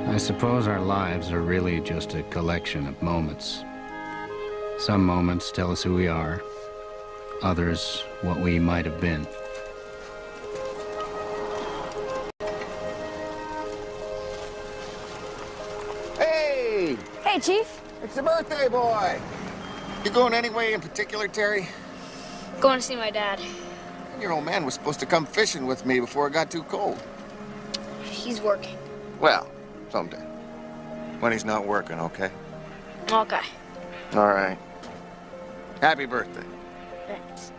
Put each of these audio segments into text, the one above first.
I suppose our lives are really just a collection of moments. Some moments tell us who we are, others what we might have been. Hey! Hey, Chief. It's a birthday boy! You going anywhere in particular, Terry? Going to see my dad. Your old man was supposed to come fishing with me before it got too cold. He's working. Well, someday. When he's not working, okay? Okay. All right. Happy birthday. Thanks.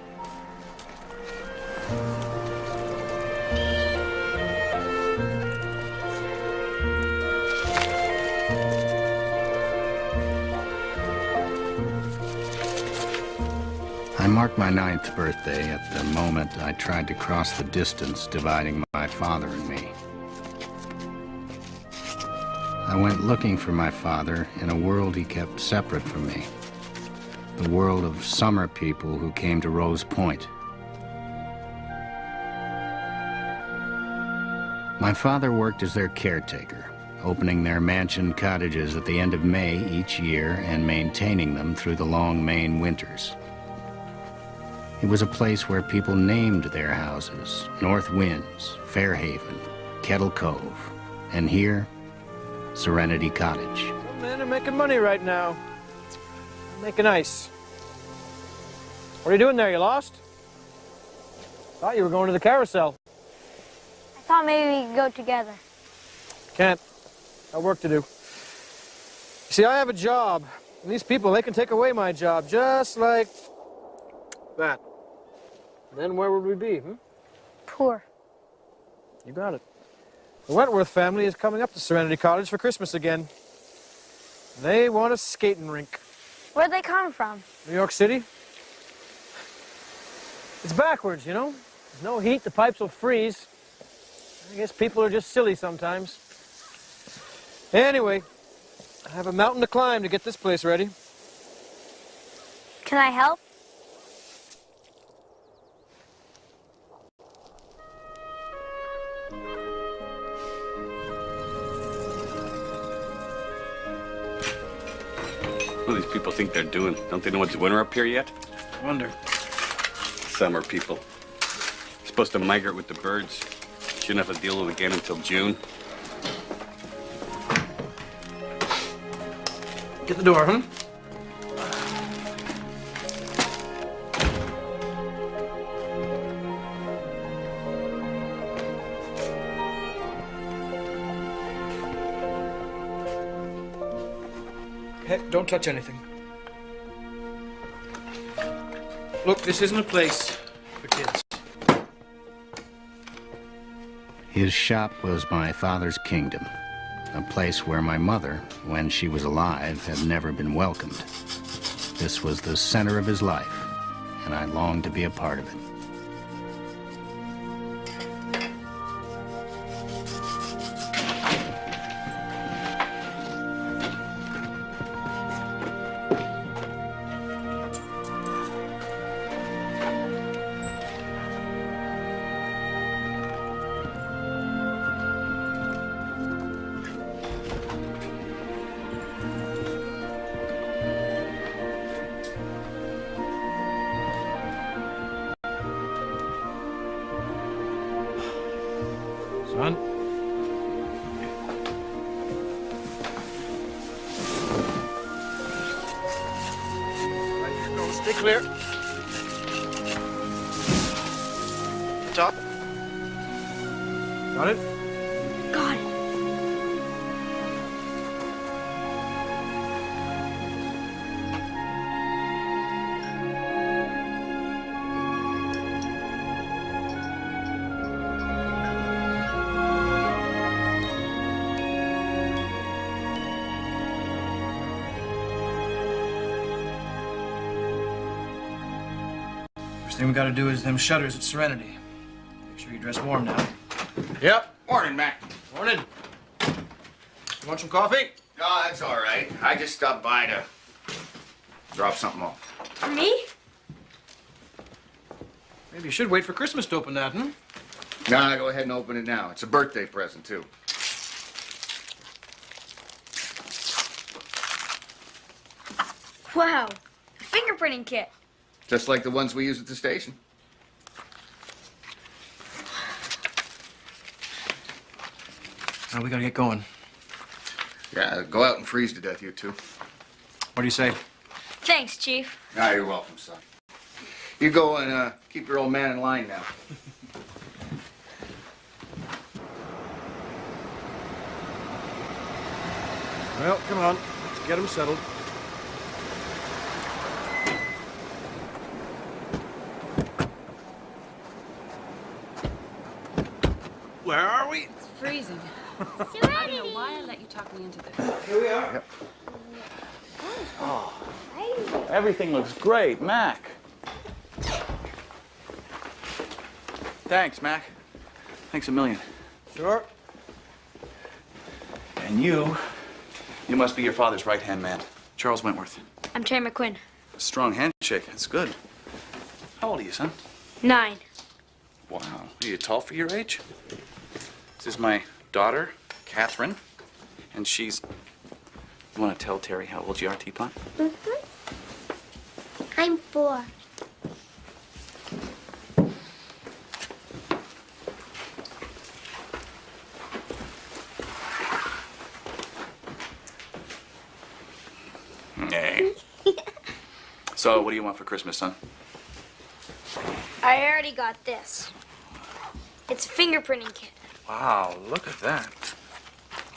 I marked my 9th birthday at the moment I tried to cross the distance dividing my father and me. I went looking for my father in a world he kept separate from me. The world of summer people who came to Rose Point. My father worked as their caretaker, opening their mansion cottages at the end of May each year and maintaining them through the long Maine winters. It was a place where people named their houses: North Winds, Fairhaven, Kettle Cove, and here, Serenity Cottage. Some men are making money right now. Making ice. What are you doing there? You lost? Thought you were going to the carousel. I thought maybe we could go together. Can't. Got work to do. You see, I have a job. And these people, they can take away my job just like that. Then where would we be, Poor. You got it. The Wentworth family is coming up to Serenity Cottage for Christmas again. They want a skating rink. Where'd they come from? New York City? It's backwards, you know? There's no heat, the pipes will freeze. I guess people are just silly sometimes. Anyway, I have a mountain to climb to get this place ready. Can I help? What do these people think they're doing? Don't they know it's winter up here yet? I wonder. Summer people. Supposed to migrate with the birds. Shouldn't have to deal with it again until June. Get the door, Hey, don't touch anything. Look, this isn't a place for kids. His shop was my father's kingdom, a place where my mother, when she was alive, had never been welcomed. This was the center of his life, and I longed to be a part of it. Son? Right, here goes. Stay clear. Top. Got it? Got it. First thing we gotta do is them shutters at Serenity. Make sure you dress warm now. Yep. Morning, Mac. Morning. You want some coffee? Oh, that's all right. I just stopped by to drop something off. For me? Maybe you should wait for Christmas to open that, Nah, go ahead and open it now. It's a birthday present, too. Wow, a fingerprinting kit. Just like the ones we use at the station. Now we gotta get going. Yeah, go out and freeze to death, you two. What do you say? Thanks, Chief. Ah, you're welcome, son. You go and keep your old man in line now. Well, come on. Let's get him settled. Where are we? It's freezing. Serenity. I don't know why I let you talk me into this. Here we are. Yep. Everything looks great, Mac. Thanks, Mac. Thanks a million. Sure. And you must be your father's right-hand man, Charles Wentworth. I'm Terry McQuinn. A strong handshake. That's good. How old are you, son? 9. Wow. Are you tall for your age? This is my daughter, Catherine, and she's... You want to tell Terry how old you are, Teapot? I'm 4. Hey. So, what do you want for Christmas, son? I already got this. It's a fingerprinting kit. Wow, look at that.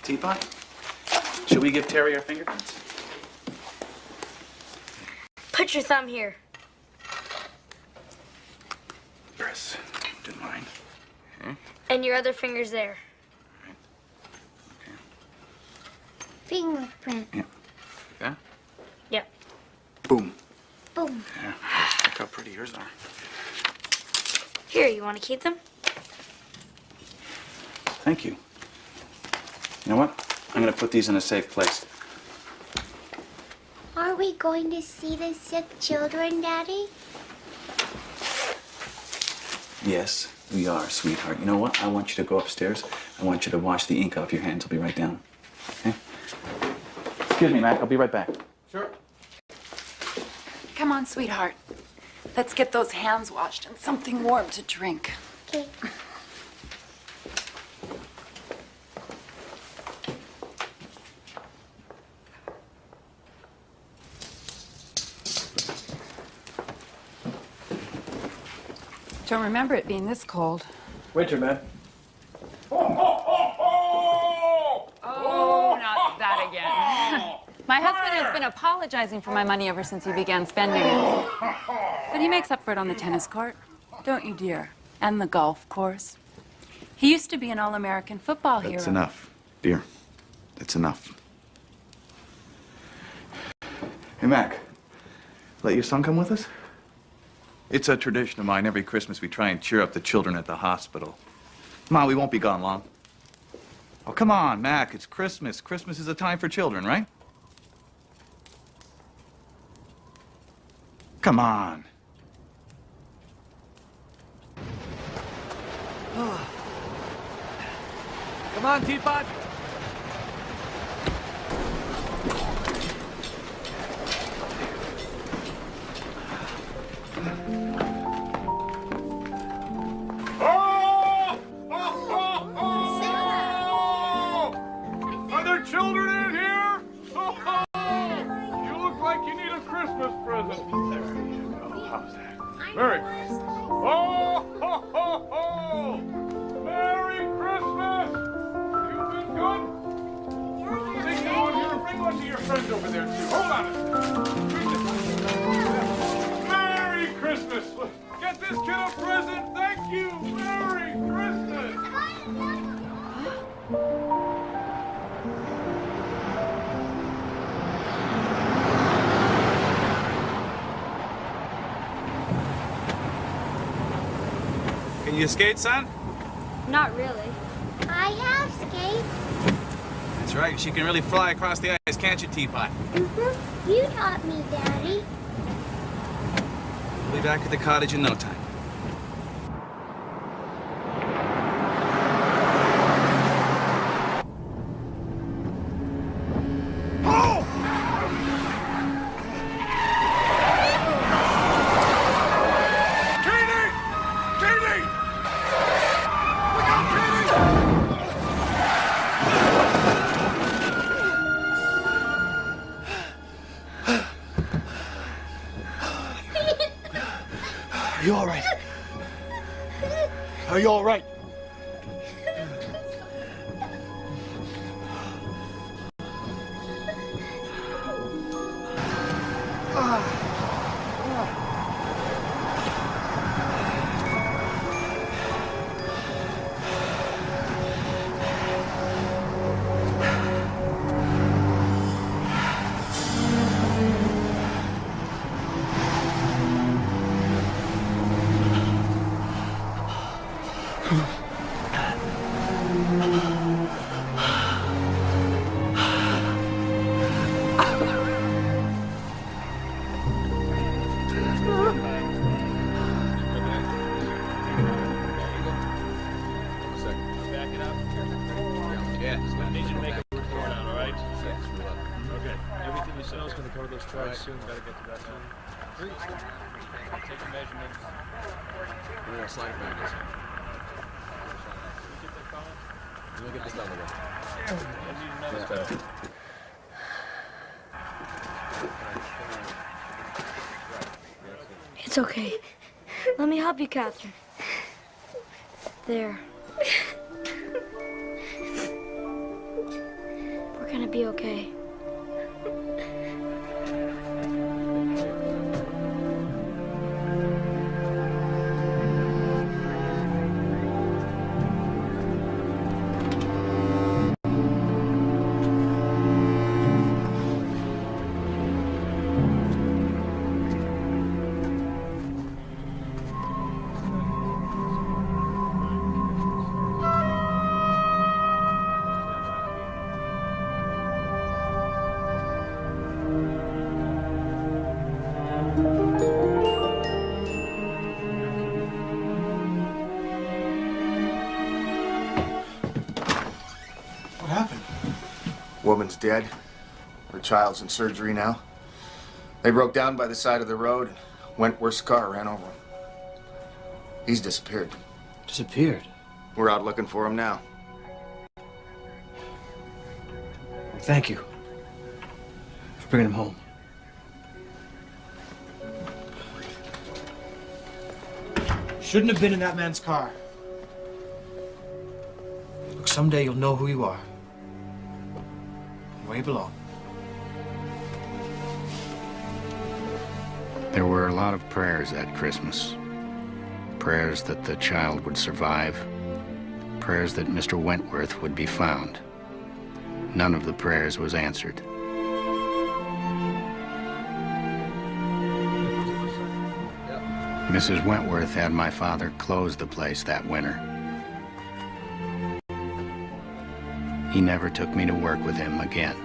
Teapot, should we give Terry our fingerprints? Put your thumb here. Press. Didn't mind. Okay. And your other finger's there. Okay. Fingerprint. Yeah. Yeah? Yep. Boom. Boom. Yeah. Look how pretty yours are. Here, you want to keep them? Thank you. You know what? I'm gonna put these in a safe place. Are we going to see the sick children, Daddy? Yes, we are, sweetheart. You know what? I want you to go upstairs. I want you to wash the ink off your hands. I'll be right down. Okay? Excuse me, Mac. I'll be right back. Sure. Come on, sweetheart. Let's get those hands washed and something warm to drink. Okay. Don't remember it being this cold. Winter, man. Oh, not that again. My husband has been apologizing for my money ever since he began spending it. But he makes up for it on the tennis court. Don't you, dear? And the golf course. He used to be an all-American football hero. That's enough, dear. That's enough. Hey, Mac. Let your son come with us? It's a tradition of mine. Every Christmas we try and cheer up the children at the hospital. Come on, we won't be gone long. Oh, come on, Mac. It's Christmas. Christmas is a time for children, right? Come on. Come on, Teapot. Are there children in here? You look like you need a Christmas present. There you go. How's that? Merry Christmas. Oh, ho, ho, ho. Merry Christmas. You've been good? Take one here. Bring one to your friends over there, too. Hold on a second. Bring this one. Merry Christmas. Get this kid a present. Thank you. Merry Christmas. Can you skate, son? Not really. I have skates. That's right. She can really fly across the ice, can't you, Teapot? You taught me, Daddy. We'll be back at the cottage in no time. Are you all right? Are you all right? Soon, better get to that soon. Take a measurement. We're gonna slide it back this way. We're gonna get this done with it. It's okay. Let me help you, Catherine. There. We're gonna be okay. Woman's dead. Her child's in surgery now. They broke down by the side of the road, and Wentworth's car ran over him. He's disappeared. Disappeared? We're out looking for him now. Thank you for bringing him home. Shouldn't have been in that man's car. Look, someday you'll know who you are. Where you belong. There were a lot of prayers that Christmas. Prayers that the child would survive. Prayers that Mr. Wentworth would be found. None of the prayers was answered. Mrs. Wentworth had my father close the place that winter. He never took me to work with him again.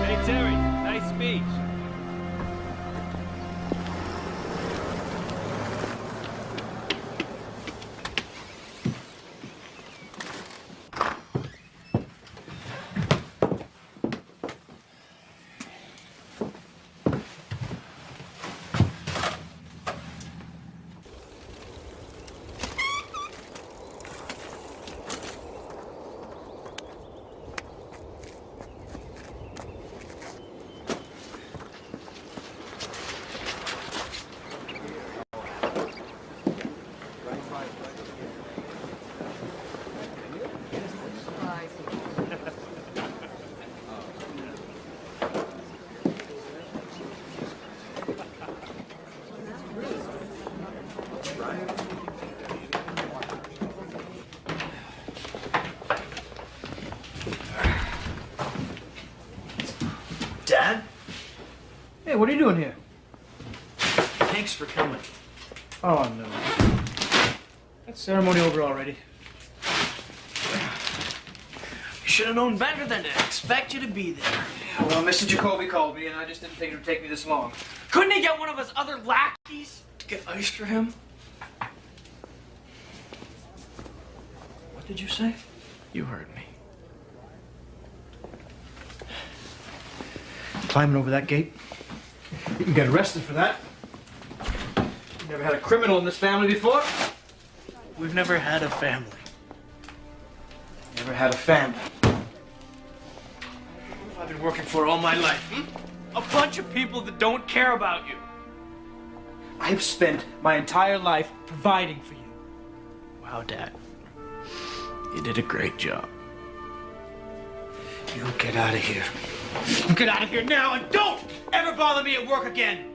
Hey, Terry, nice speech. Dad? Hey, what are you doing here? Thanks for coming. Oh, no. That ceremony over already. You should have known better than to expect you to be there. Yeah, well, Mr. Jacoby called me, and I just didn't think it would take me this long. Couldn't he get one of his other lackeys to get ice for him? What did you say? You heard me. Climbing over that gate? You can get arrested for that. You never had a criminal in this family before? We've never had a family. Never had a family. I've been working for all my life, a bunch of people that don't care about you. I've spent my entire life providing for you. Wow, Dad. You did a great job. You get out of here. You get out of here now and don't ever bother me at work again.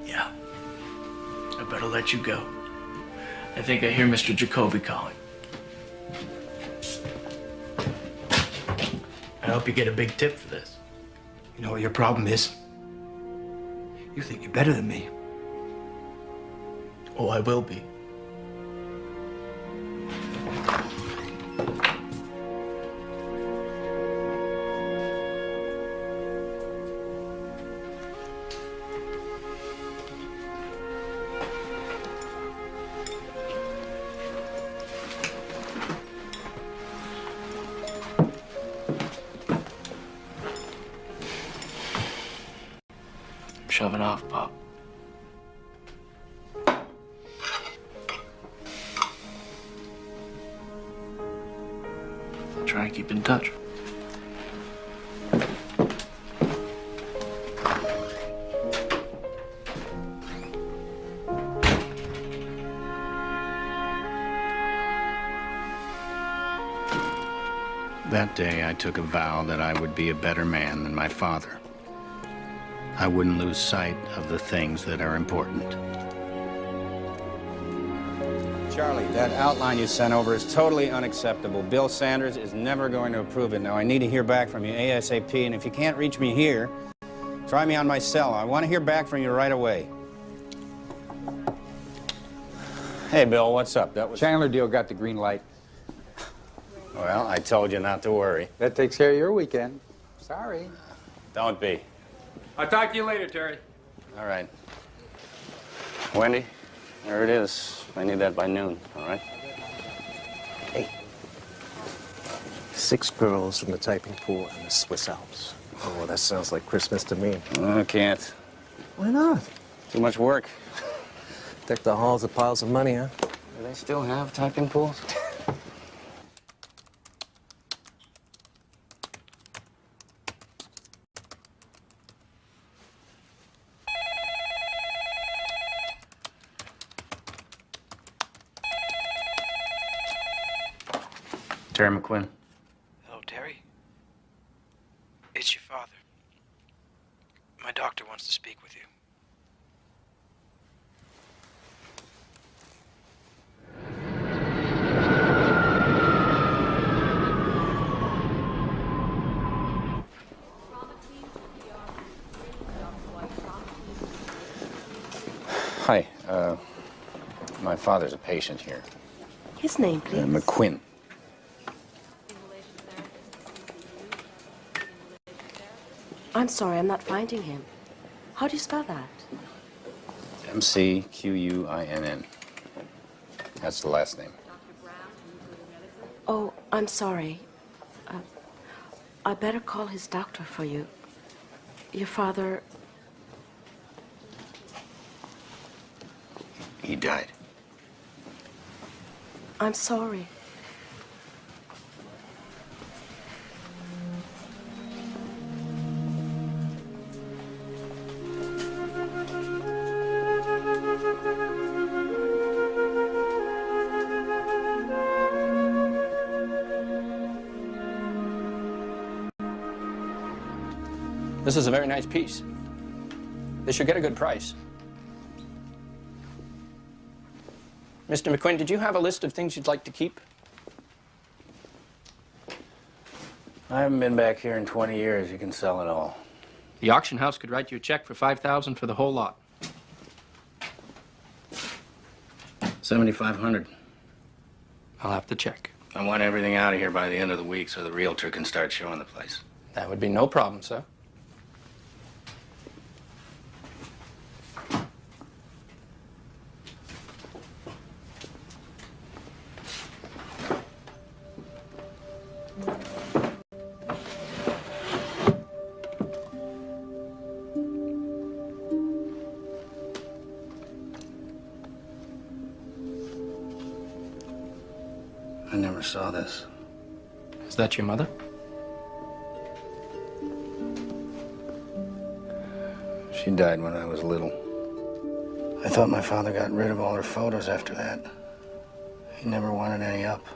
Yeah. I better let you go. I think I hear Mr. Jacoby calling. I hope you get a big tip for this. You know what your problem is? You think you're better than me. Oh, I will be. Shoving off, Pop. I'll try and keep in touch. That day, I took a vow that I would be a better man than my father. I wouldn't lose sight of the things that are important. Charlie, that outline you sent over is totally unacceptable. Bill Sanders is never going to approve it. Now, I need to hear back from you ASAP, and if you can't reach me here, try me on my cell. I want to hear back from you right away. Hey, Bill, what's up? That was... Chandler deal got the green light. Well, I told you not to worry. That takes care of your weekend. Sorry. Don't be. I'll talk to you later, Terry. All right. Wendy, there it is. I need that by noon, all right? Hey. 6 girls from the typing pool in the Swiss Alps. Oh, that sounds like Christmas to me. I can't. Why not? Too much work. Deck the halls with piles of money, huh? Do they still have typing pools? Terry McQuinn. Hello, Terry. It's your father. My doctor wants to speak with you. Hi, my father's a patient here. His name, please? McQuinn. I'm sorry, I'm not finding him. How do you spell that? McQuinn. That's the last name. Oh, I'm sorry. I better call his doctor for you. Your father... He died. I'm sorry. This is a very nice piece. This should get a good price. Mr. McQuinn, did you have a list of things you'd like to keep? I haven't been back here in 20 years. You can sell it all. The auction house could write you a check for $5,000 for the whole lot. 7,500. I'll have to check. I want everything out of here by the end of the week so the realtor can start showing the place. That would be no problem, sir. I never saw this. Is that your mother? She died when I was little. I thought my father got rid of all her photos after that. He never wanted any up.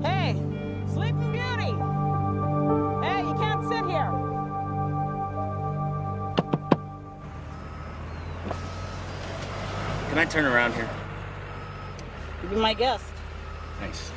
Hey, Sleeping Beauty! Hey, you can't sit here! Can I turn around here? You're my guest. Thanks.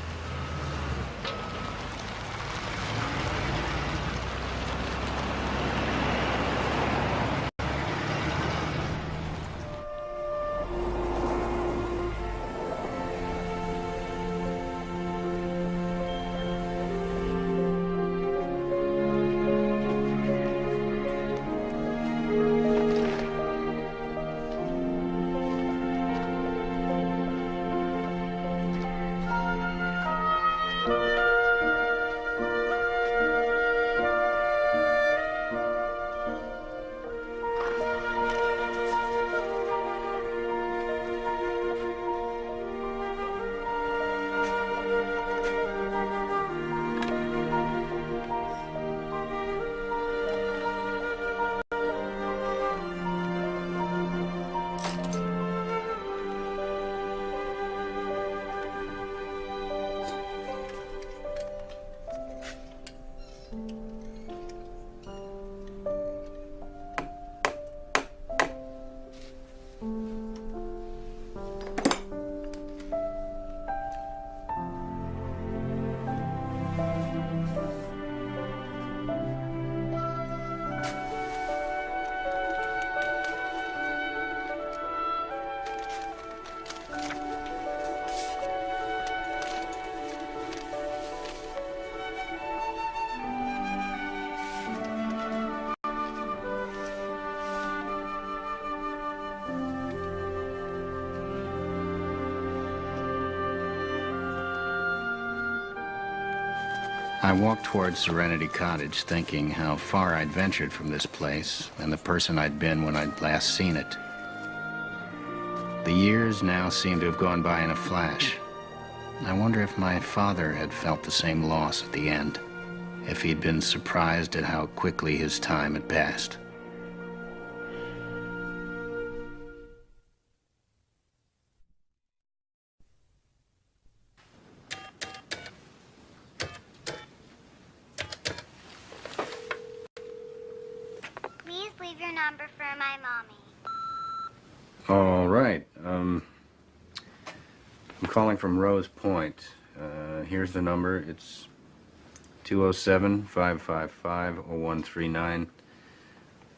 I walked towards Serenity Cottage, thinking how far I'd ventured from this place and the person I'd been when I'd last seen it. The years now seemed to have gone by in a flash. I wonder if my father had felt the same loss at the end, if he'd been surprised at how quickly his time had passed. Please leave your number for my mommy. All right. I'm calling from Rose Point. Here's the number. It's 207-555-0139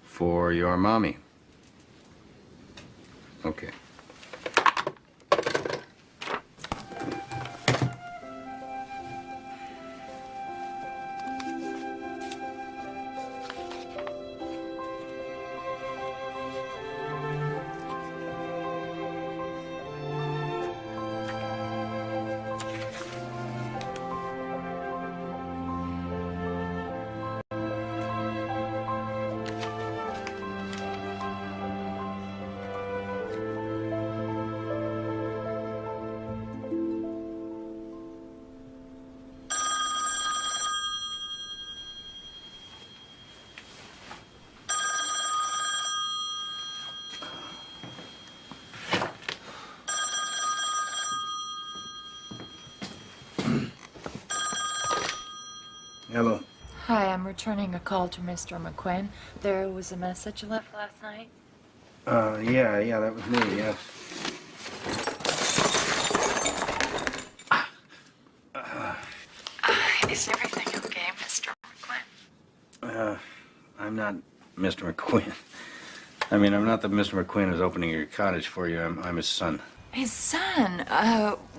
for your mommy. Okay. Hello. Hi, I'm returning a call to Mr. McQuinn. There was a message left last night. Yeah, that was me, yes. Is everything okay, Mr. McQuinn? I'm not Mr. McQuinn. I mean, I'm not the Mr. McQuinn who's opening your cottage for you. I'm his son. His son.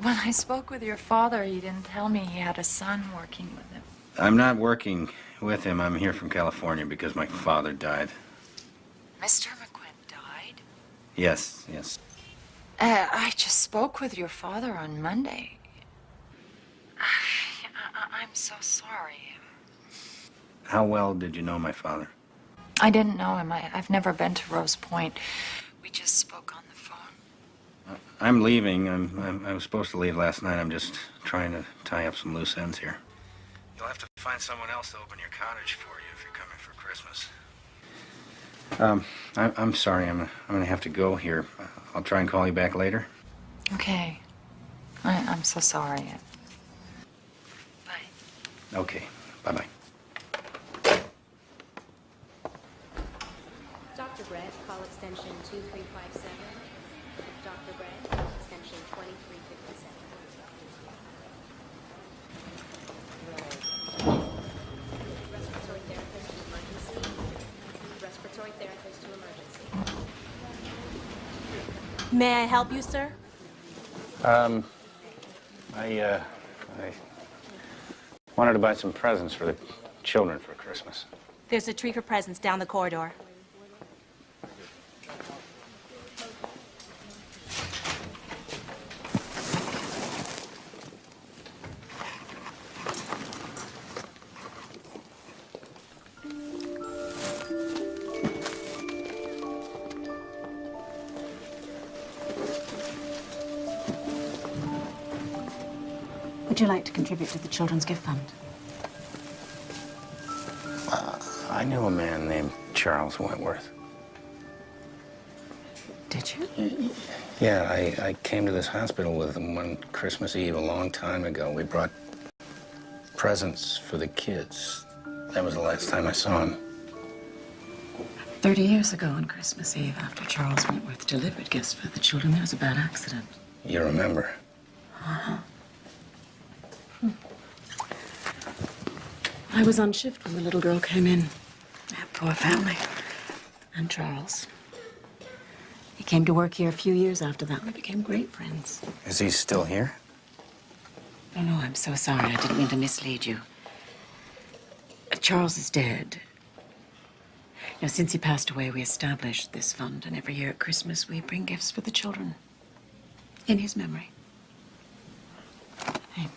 When I spoke with your father, he didn't tell me he had a son working with him. I'm not working with him. I'm here from California because my father died. Mr. McQuinn died? Yes, yes. I just spoke with your father on Monday. I'm so sorry. How well did you know my father? I didn't know him. I've never been to Rose Point. We just spoke on the phone. I'm leaving. I was supposed to leave last night. I'm just trying to tie up some loose ends here. You'll have to find someone else to open your cottage for you if you're coming for Christmas. I'm sorry. I'm going to have to go here. I'll try and call you back later. Okay. I'm so sorry. Okay. Bye-bye. Dr. Brett, call extension 2357. Dr. Brett, extension 2357. Respiratory therapist to emergency. Respiratory therapist to emergency. May I help you, sir? I wanted to buy some presents for the children for Christmas. There's a tree for presents down the corridor. Would you like to contribute to the Children's Gift Fund? I knew a man named Charles Wentworth. Did you? Yeah, I came to this hospital with him one Christmas Eve a long time ago. We brought presents for the kids. That was the last time I saw him. 30 years ago on Christmas Eve, after Charles Wentworth delivered gifts for the children, there was a bad accident. You remember? Uh-huh. I was on shift when the little girl came in. That poor family. And Charles. He came to work here a few years after that. We became great friends. Is he still here? Oh, no, I'm so sorry. I didn't mean to mislead you. Charles is dead. Now, since he passed away, we established this fund, and every year at Christmas, we bring gifts for the children in his memory. Hey,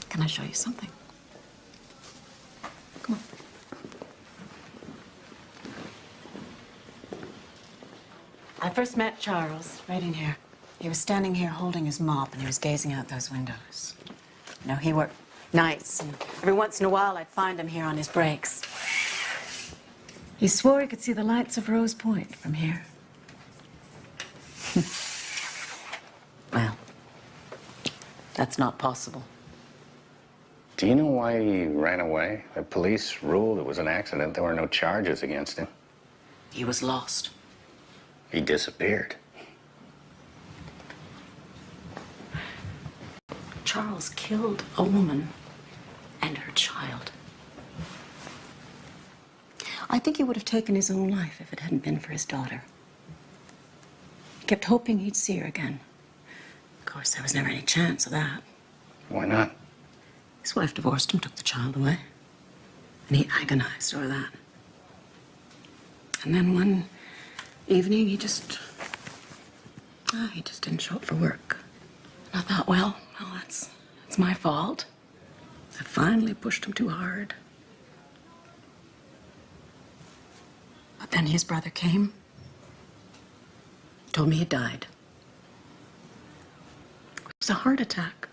can I show you something? Come on. I first met Charles right in here. He was standing here holding his mop, and he was gazing out those windows. You know, he worked nights, and every once in a while, I'd find him here on his breaks. He swore he could see the lights of Rose Point from here. Well, that's not possible. Do you know why he ran away? The police ruled it was an accident. There were no charges against him. He was lost. He disappeared. Charles killed a woman and her child. I think he would have taken his own life if it hadn't been for his daughter. He kept hoping he'd see her again. Of course, there was never any chance of that. Why not? His wife divorced him, took the child away. And he agonized over that. And then one evening, he just didn't show up for work. And I thought, well, that's my fault. I finally pushed him too hard. But then his brother came, told me he died. It was a heart attack.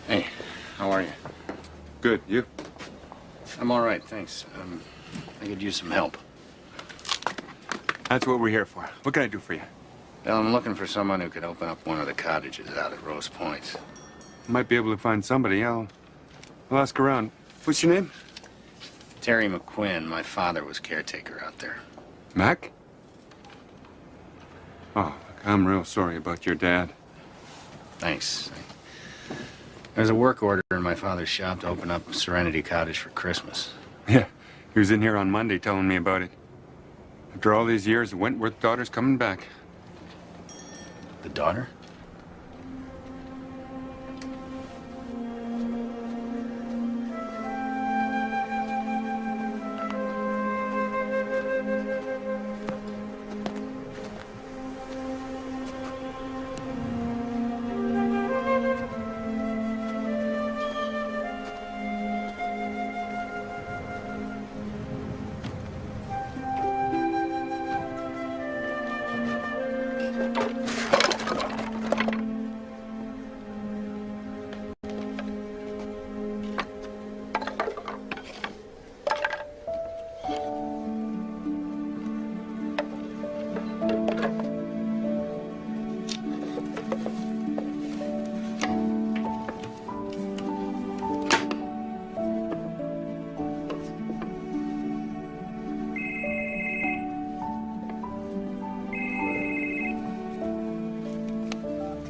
Hey, how are you? Good. You? I'm all right, thanks. I could use some help. That's what we're here for. What can I do for you? Well, I'm looking for someone who could open up one of the cottages out at Rose Point. Might be able to find somebody. I'll ask around. What's your name? Terry McQuinn. My father was caretaker out there. Mac? Oh, look, I'm real sorry about your dad. Thanks. There's a work order in my father's shop to open up Serenity Cottage for Christmas. Yeah, he was in here on Monday telling me about it. After all these years, the Wentworth daughter's coming back. The daughter?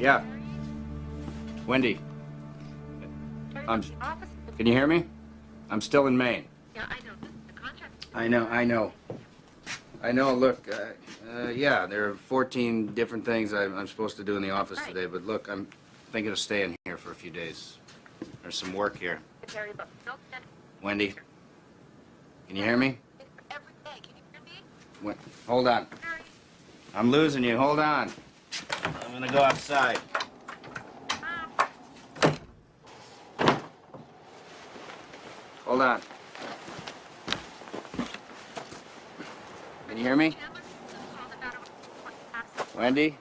Yeah. Wendy. Can you hear me? I'm still in Maine. Yeah, I know. The contract. I know, look, yeah, there are 14 different things I'm supposed to do in the office today, but look, I'm thinking of staying here for a few days. There's some work here. Wendy, can you hear me? Hold on. I'm losing you, hold on. I'm gonna go outside. Hold on. Can you hear me? Wendy?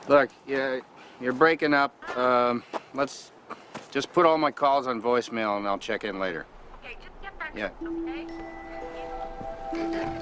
Look, you're breaking up. Let's just put all my calls on voicemail and I'll check in later. Okay, just get back. Yeah. Okay?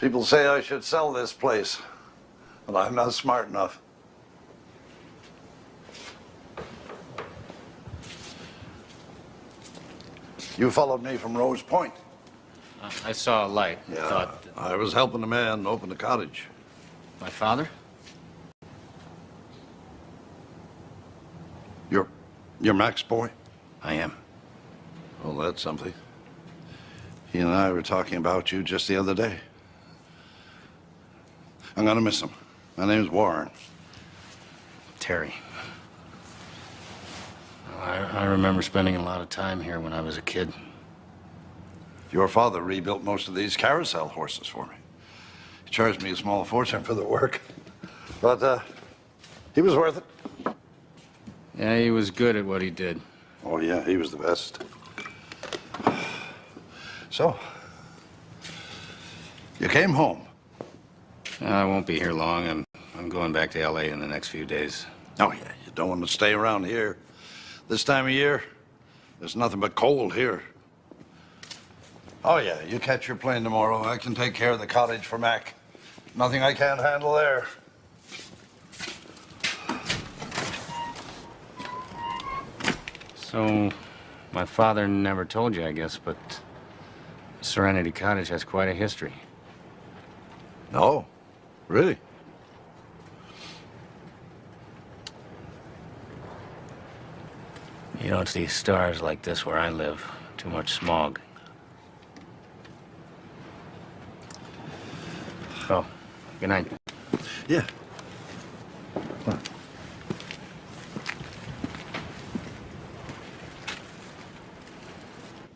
People say I should sell this place, but I'm not smart enough. You followed me from Rose Point. I saw a light. Yeah, Thought I was helping a man open a cottage. my father? You're Mac's boy? I am. Well, that's something. He and I were talking about you just the other day. I'm gonna miss him. My name's Warren. Terry. I remember spending a lot of time here when I was a kid. Your father rebuilt most of these carousel horses for me. He charged me a small fortune for the work. But, he was worth it. Yeah, he was good at what he did. Oh, yeah, he was the best. So, you came home. I won't be here long. I'm going back to L.A. in the next few days. Oh, yeah, you don't want to stay around here. This time of year, there's nothing but cold here. Oh, yeah, you catch your plane tomorrow. I can take care of the cottage for Mac. Nothing I can't handle there. So, my father never told you, I guess, but Serenity Cottage has quite a history. No, really? You don't see stars like this where I live. Too much smog. Oh, good night. Yeah.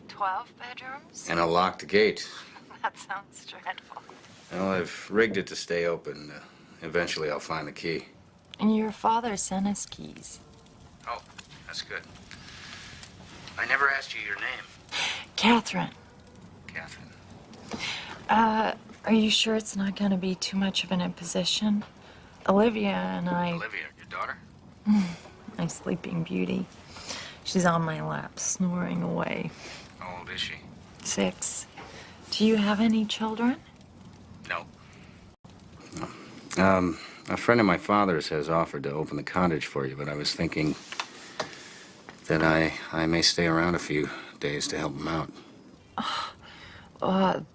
12 bedrooms? And a locked gate. That sounds dreadful. Well, I've rigged it to stay open. Eventually, I'll find the key. And your father sent us keys. Oh, that's good. I never asked you your name. Catherine. Catherine. Are you sure it's not going to be too much of an imposition? Olivia and I... Olivia, your daughter? My sleeping beauty. She's on my lap, snoring away. How old is she? 6. Do you have any children? No. A friend of my father's has offered to open the cottage for you, but I was thinking that I may stay around a few days to help him out.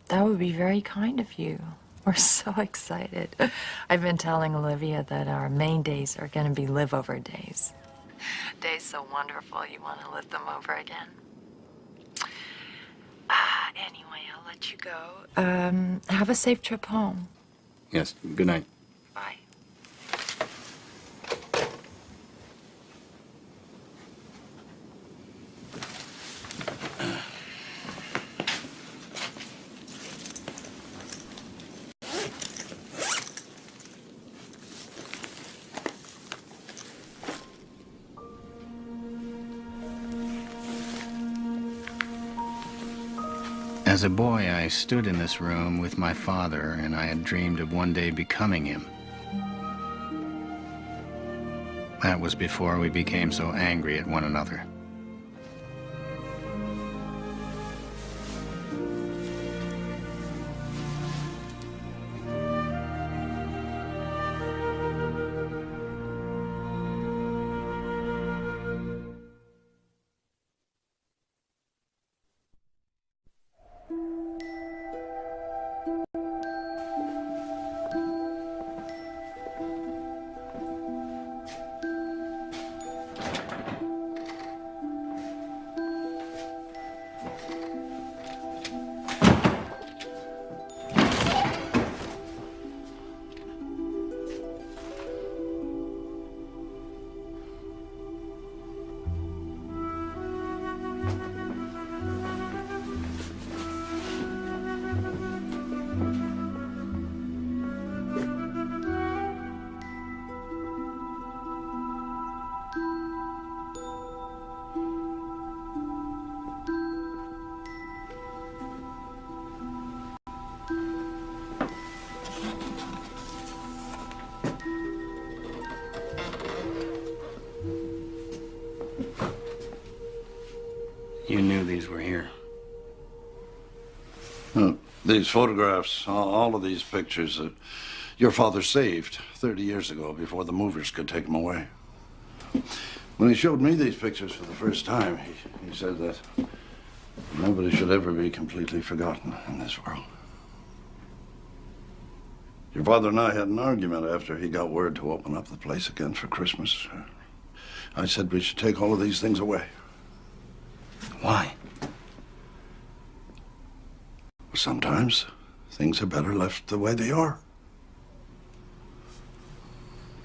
That would be very kind of you. We're so excited. I've been telling Olivia that our main days are going to be live-over days. Days so wonderful, you want to live them over again. Anyway, I'll let you go. Have a safe trip home. Yes, good night. Bye. As a boy, I stood in this room with my father, and I had dreamed of one day becoming him. That was before we became so angry at one another. You knew these were here. These photographs, all of these pictures, your father saved 30 years ago before the movers could take them away. When he showed me these pictures for the first time, he said that nobody should ever be completely forgotten in this world. Your father and I had an argument after he got word to open up the place again for Christmas. I said we should take all of these things away. Why? Sometimes things are better left the way they are.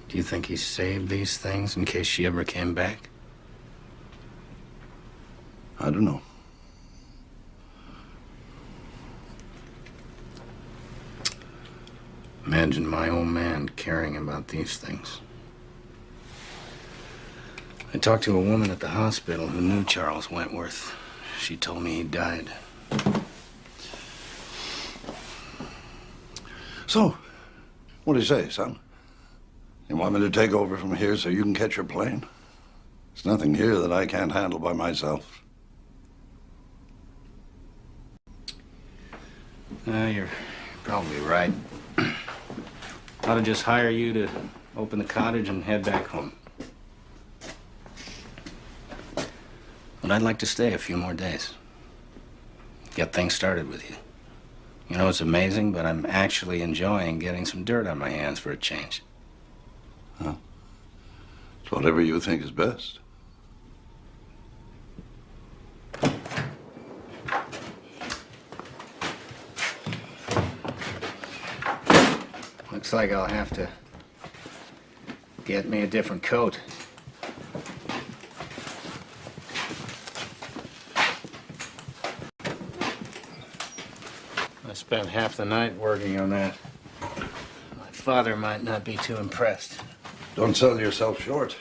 Do you think he saved these things in case she ever came back? I don't know. Imagine my old man caring about these things. I talked to a woman at the hospital who knew Charles Wentworth. She told me he died. So, what do you say, son? You want me to take over from here so you can catch your plane? There's nothing here that I can't handle by myself. You're probably right. Ought to just hire you to open the cottage and head back home. But I'd like to stay a few more days. Get things started with you. You know, it's amazing, but I'm actually enjoying getting some dirt on my hands for a change. Huh? It's whatever you think is best. Looks like I'll have to get me a different coat. I spent half the night working on that. My father might not be too impressed. Don't sell yourself short.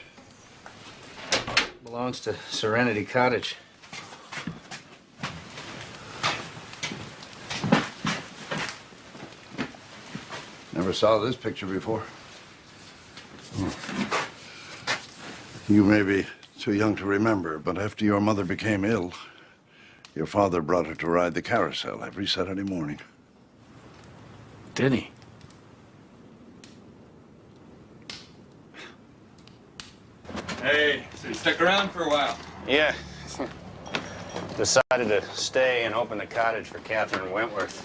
Belongs to Serenity Cottage. Never saw this picture before. You may be too young to remember, but after your mother became ill, your father brought her to ride the carousel every Saturday morning. Did he? Hey, so you stuck around for a while? Yeah. Decided to stay and open the cottage for Catherine Wentworth.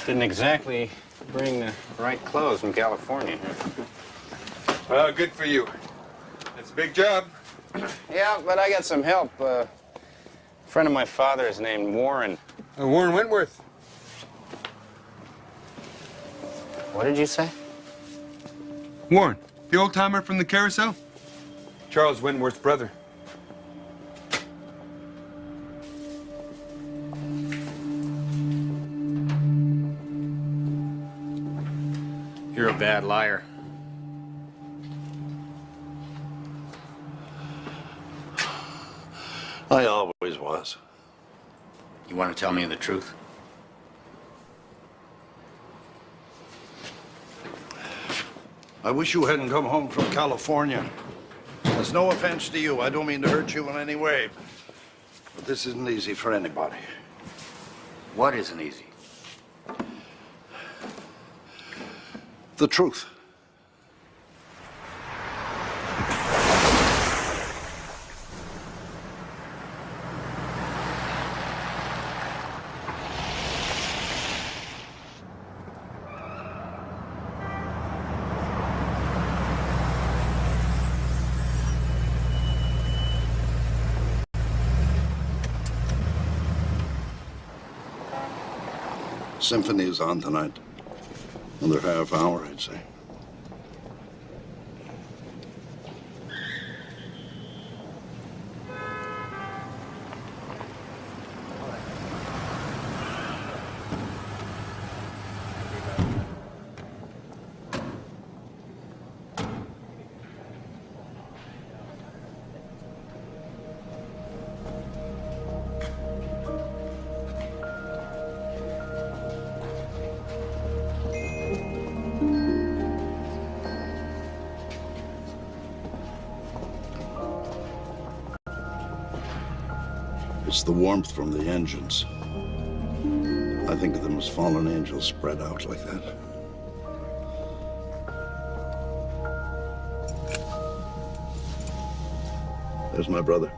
Didn't exactly bring the right clothes from California. Well, good for you. It's a big job. Yeah, but I got some help. A friend of my father's named Warren. Warren Wentworth. What did you say? Warren, the old timer from the carousel? Charles Wentworth's brother. You're a bad liar. I always was. You want to tell me the truth? I wish you hadn't come home from California. There's no offense to you. I don't mean to hurt you in any way. But this isn't easy for anybody. What isn't easy? The truth. Symphony is on tonight. Another half hour, I'd say. It's the warmth from the engines. I think of them as fallen angels spread out like that. There's my brother.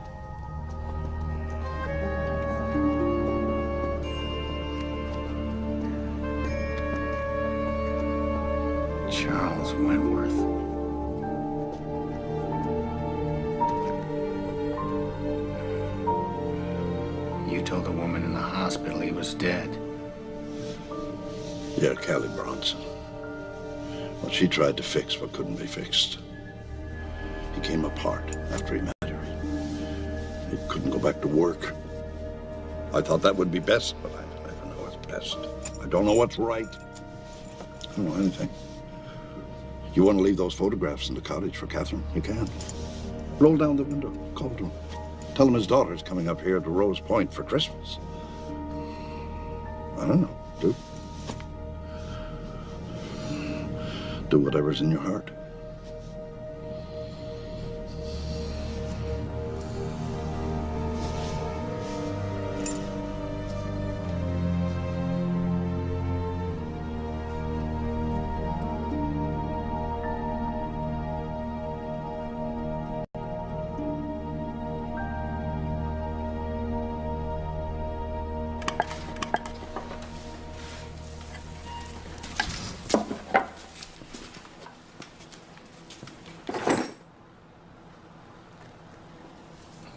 Charles Wentworth. You told the woman in the hospital he was dead. Yeah, Callie Bronson. Well, she tried to fix what couldn't be fixed. He came apart after he met her. He couldn't go back to work. I thought that would be best, but I never know what's best. I don't know what's right. I don't know anything. You want to leave those photographs in the cottage for Catherine? You can. Roll down the window. Call to him. Tell him his daughter's coming up here to Rose Point for Christmas. I don't know. Do whatever's in your heart.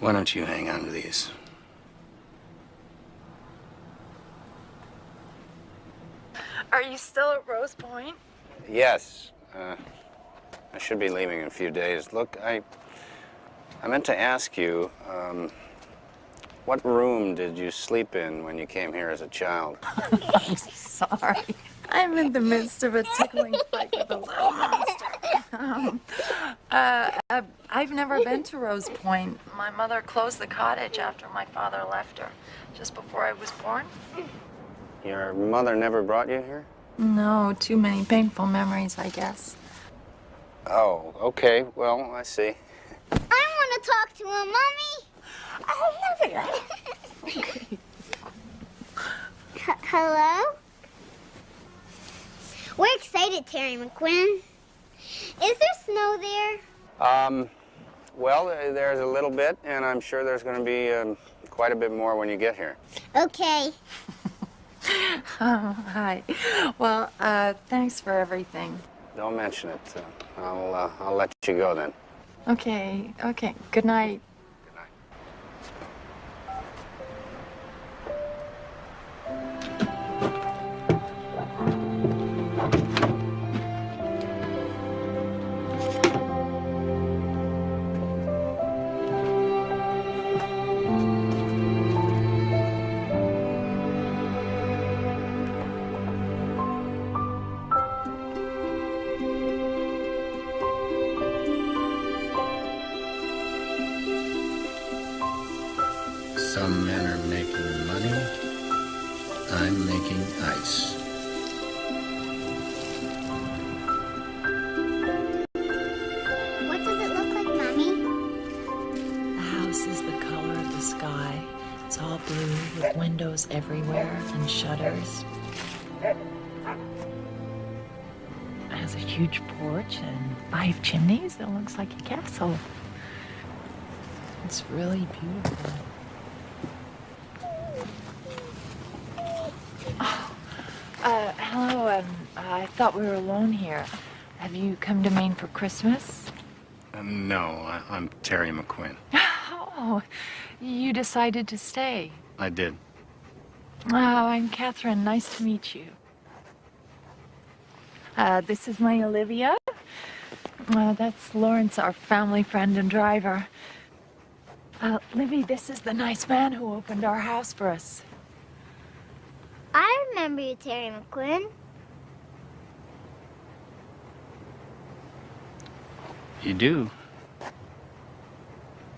Why don't you hang on to these? Are you still at Rose Point? Yes. I should be leaving in a few days. Look, I meant to ask you, what room did you sleep in when you came here as a child? I'm sorry. I'm in the midst of a tickling fight with a little monster. I've never been to Rose Point. My mother closed the cottage after my father left her, just before I was born. Your mother never brought you here? No, too many painful memories, I guess. Oh, okay. Well, I see. I want to talk to him, Mommy. Oh, Olivia. Hello? We're excited, Terry McQuinn. Is there snow there? Well, there's a little bit, and I'm sure there's going to be quite a bit more when you get here. Okay. Oh, hi. Well, thanks for everything. Don't mention it. I'll let you go then. Okay. Good night. Some men are making money. I'm making ice. What does it look like, Mommy? The house is the color of the sky. It's all blue with windows everywhere and shutters. It has a huge porch and 5 chimneys. It looks like a castle. It's really beautiful. Hello. I thought we were alone here. Have you come to Maine for Christmas? No, I'm Terry McQuinn. Oh, you decided to stay. I did. Oh, I'm Catherine. Nice to meet you. This is my Olivia. That's Lawrence, our family friend and driver. Livy, this is the nice man who opened our house for us. I remember you, Terry McQuinn. You do?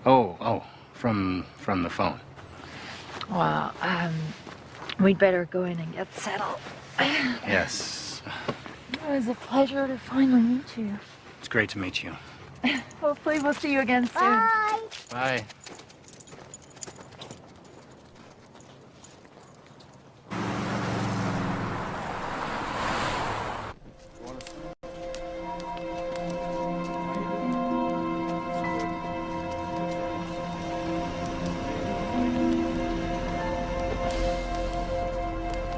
Oh, from the phone. Well, we'd better go in and get settled. Yes. It was a pleasure to finally meet you. It's great to meet you. Hopefully we'll see you again soon. Bye. Bye.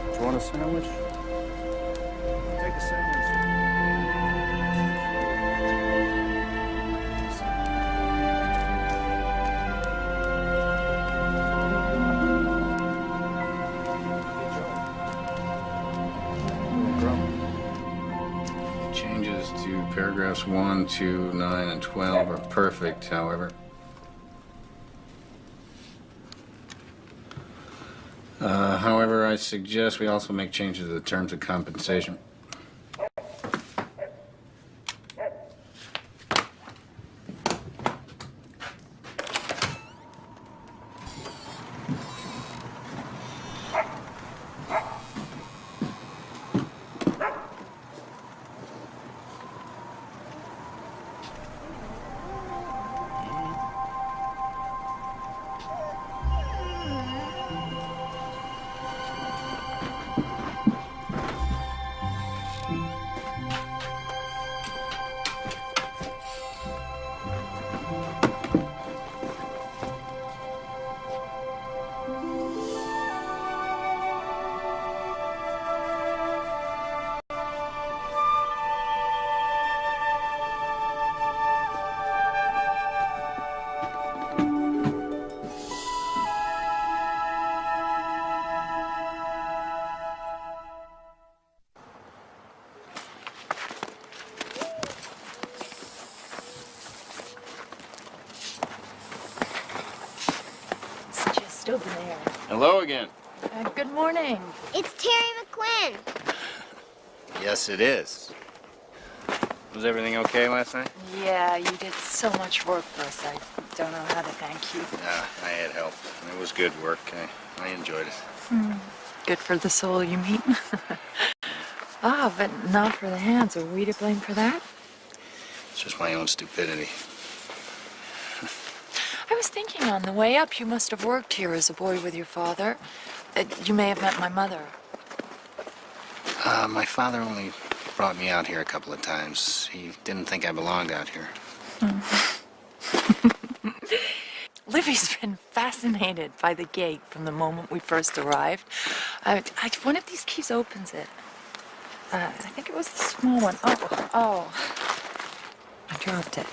Do you want a sandwich? Take a sandwich. Changes to paragraphs 1, 2, 9, and 12 are perfect, however. However, I suggest we also make changes to the terms of compensation. there. Hello again. Good morning. It's Terry McQuinn. Yes, it is. Was everything okay last night? Yeah, you did so much work for us. I don't know how to thank you. I had help. It was good work. I enjoyed it. Good for the soul you meet. But not for the hands. Are we to blame for that? It's just my own stupidity. I was thinking on the way up, you must have worked here as a boy with your father. You may have met my mother. My father only brought me out here a couple of times. He didn't think I belonged out here. Livy's been fascinated by the gate from the moment we first arrived. One of these keys opens it. I think it was the small one. Oh. I dropped it.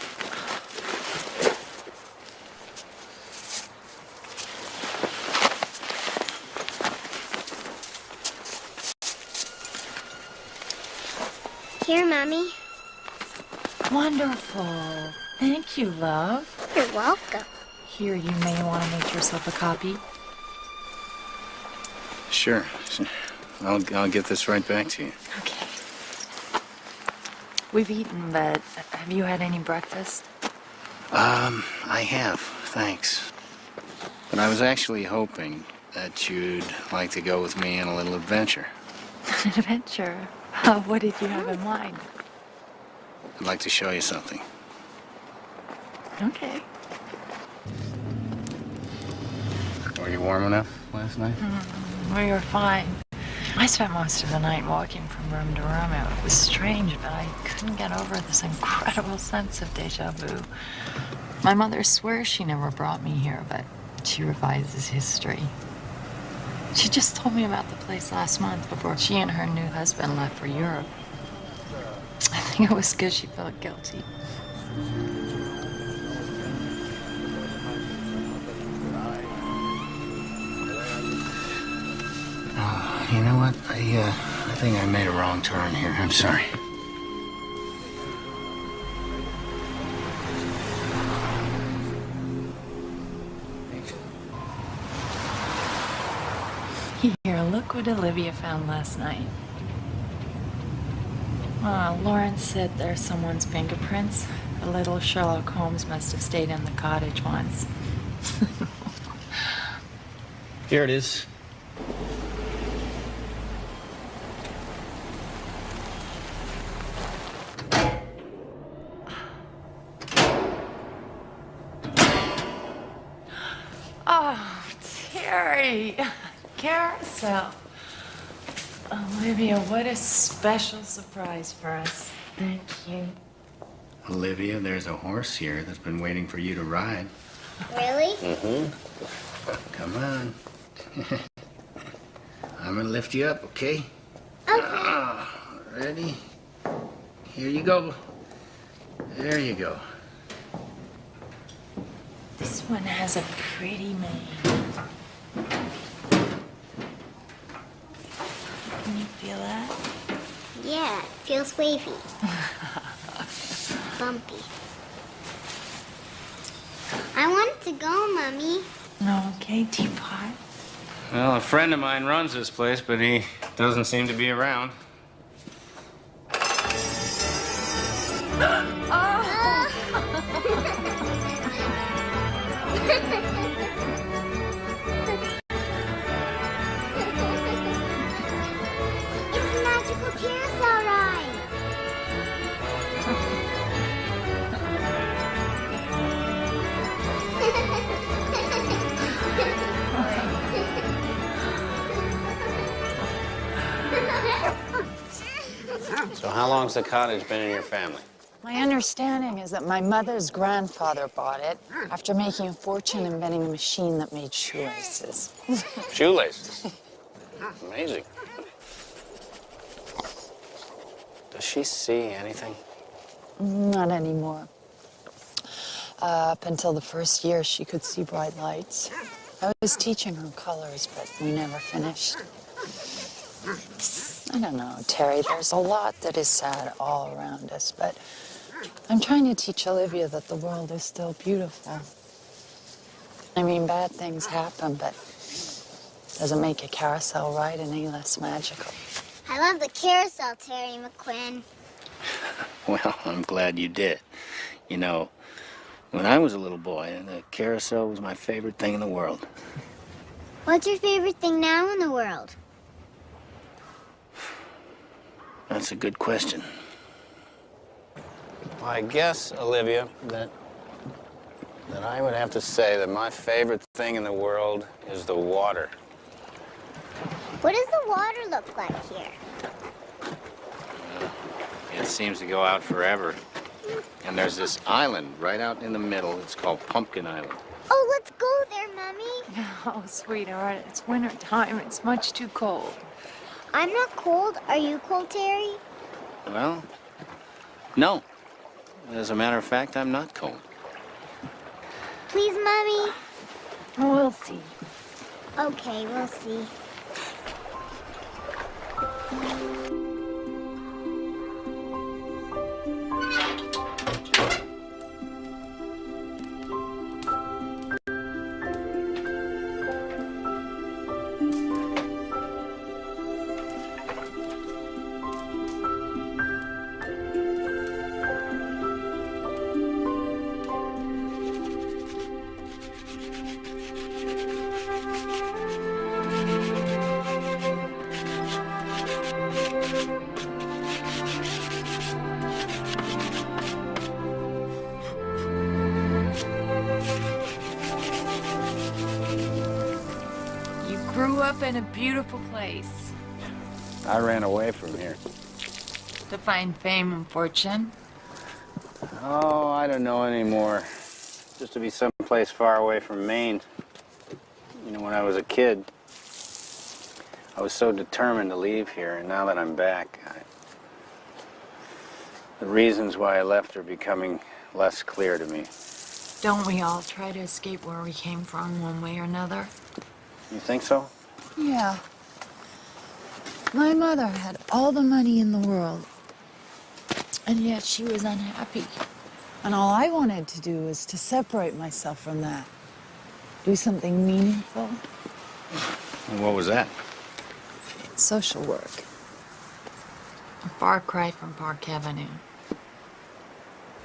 Here, Mommy. Wonderful. Thank you, love. You're welcome. Here, you may want to make yourself a copy. Sure. I'll get this right back to you. Okay. We've eaten, but have you had any breakfast? I have, thanks. But I was actually hoping that you'd like to go with me on a little adventure. An adventure? What did you have in mind? I'd like to show you something. Okay. Were you warm enough last night? We were fine. I spent most of the night walking from room to room. It was strange, but I couldn't get over this incredible sense of deja vu. My mother swears she never brought me here, but she revises history. She just told me about the place last month before she and her new husband left for Europe. I think it was because she felt guilty. You know what? I think I made a wrong turn here. I'm sorry. Here, look what Olivia found last night. Lawrence said there's someone's fingerprints. The little Sherlock Holmes must have stayed in the cottage once. Here it is. Oh, Terry. Carousel. Olivia, what a special surprise for us. Thank you. Olivia, there's a horse here that's been waiting for you to ride. Really? Mm-hmm. Come on. I'm gonna lift you up, okay? Okay. Ready? Here you go. There you go. This one has a pretty mane. Can you feel that? Yeah, it feels wavy. Bumpy. I wanted to go, Mommy. Okay, teapot. Well, a friend of mine runs this place, but he doesn't seem to be around. It's a magical carousel ride. So how long's the cottage been in your family? My understanding is that my mother's grandfather bought it after making a fortune inventing a machine that made shoelaces. Shoelaces? Amazing. Does she see anything? Not anymore. Up until the first year, she could see bright lights. I was teaching her colors, but we never finished. I don't know, Terry, there's a lot that is sad all around us, but I'm trying to teach Olivia that the world is still beautiful. I mean, bad things happen, but Doesn't make a carousel ride any less magical. I love the carousel, Terry McQuinn. Well, I'm glad you did. You know, when I was a little boy, the carousel was my favorite thing in the world. What's your favorite thing now in the world? That's a good question. I guess, Olivia, that I would have to say that my favorite thing in the world is the water. What does the water look like here? It seems to go out forever. And there's this island right out in the middle. It's called Pumpkin Island. Oh, let's go there, Mommy. Oh, sweetheart, it's winter time. It's much too cold. I'm not cold. Are you cold, Terry? Well, no. As a matter of fact, I'm not cold. Please, Mommy. We'll see. Okay, we'll see. You grew up in a beautiful place. I ran away from here. To find fame and fortune. Oh, I don't know anymore. Just to be someplace far away from Maine. You know, when I was a kid, I was so determined to leave here, and now that I'm back, the reasons why I left are becoming less clear to me. Don't we all try to escape where we came from one way or another? You think so? Yeah. My mother had all the money in the world, and yet she was unhappy. And all I wanted to do was to separate myself from that. Do something meaningful. And what was that? Social work. A far cry from Park Avenue.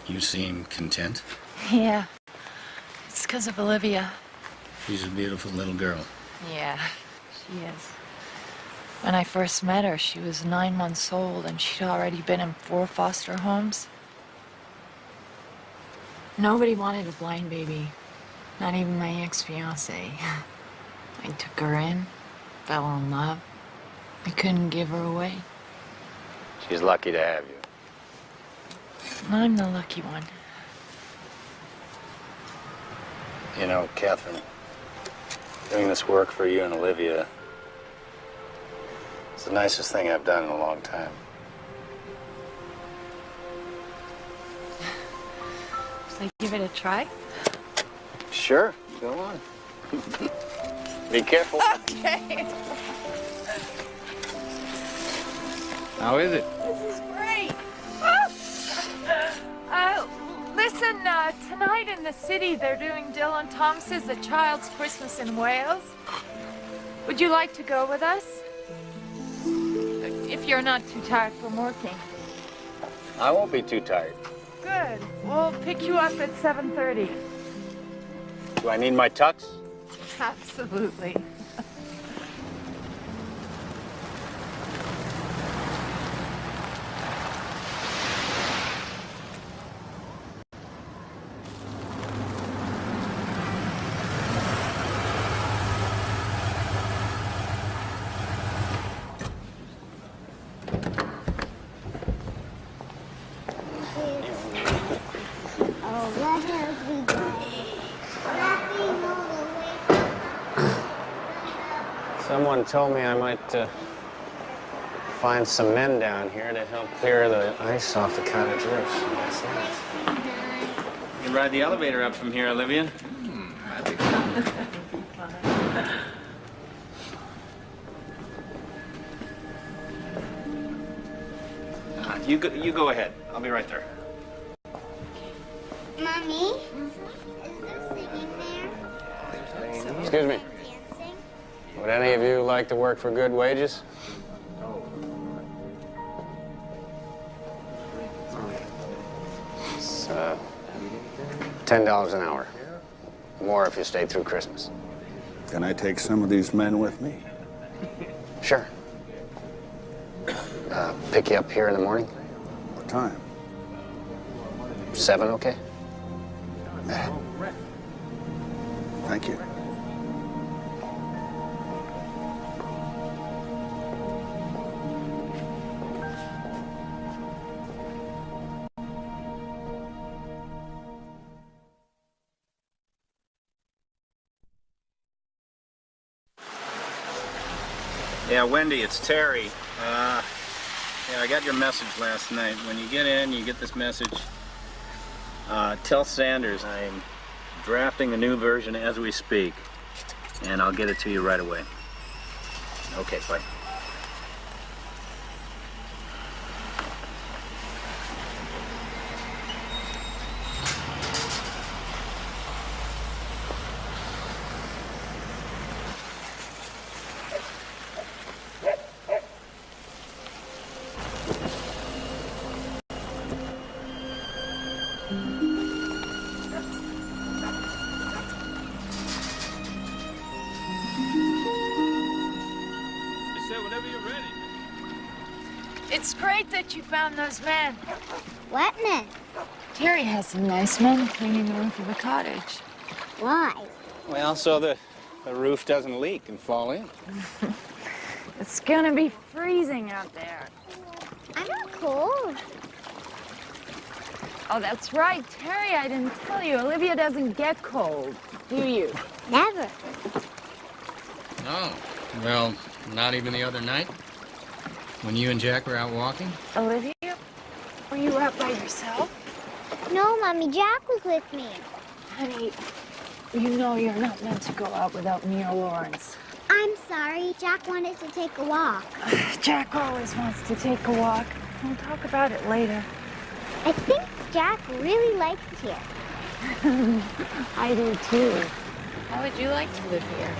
You seem content. Yeah. It's because of Olivia. She's a beautiful little girl. Yeah, she is. When I first met her, she was 9 months old, and she'd already been in 4 foster homes. Nobody wanted a blind baby. Not even my ex-fiancé. I took her in, fell in love. I couldn't give her away. She's lucky to have you. I'm the lucky one. You know, Catherine, doing this work for you and Olivia is the nicest thing I've done in a long time. Should I give it a try? Sure, go on. Be careful. Okay. How is it? This is great. Listen, tonight in the city, they're doing Dylan Thomas's A Child's Christmas in Wales. Would you like to go with us? If you're not too tired from working. I won't be too tired. Good. We'll pick you up at 7:30. Do I need my tux? Absolutely. Oh, let him be Someone told me I might find some men down here to help clear the ice off the cottage roofs. You can ride the elevator up from here, Olivia. That'd be fun. You go ahead. I'll be right there. Mommy, is there singing there? Excuse me. Dancing? Would any of you like to work for good wages? It's $10 an hour. More if you stay through Christmas. Can I take some of these men with me? Sure. Pick you up here in the morning? What time? 7, okay? Thank you. Yeah, Wendy, it's Terry. Yeah, I got your message last night. When you get in, you get this message. Tell Sanders I'm drafting a new version as we speak, and I'll get it to you right away. Okay, bye. It's great that you found those men. What men? Terry has some nice men cleaning the roof of the cottage. Why? Well, so the roof doesn't leak and fall in. It's gonna be freezing out there. I'm not cold. Oh, that's right, Terry, I didn't tell you. Olivia doesn't get cold, do you? Never. Oh, well, not even the other night? When you and Jack were out walking? Olivia? Were you out by yourself? No, Mommy, Jack was with me. Honey, you know you're not meant to go out without me or Lawrence. I'm sorry. Jack wanted to take a walk. Jack always wants to take a walk. We'll talk about it later. I think Jack really likes it here. I do too. How would you like to live here?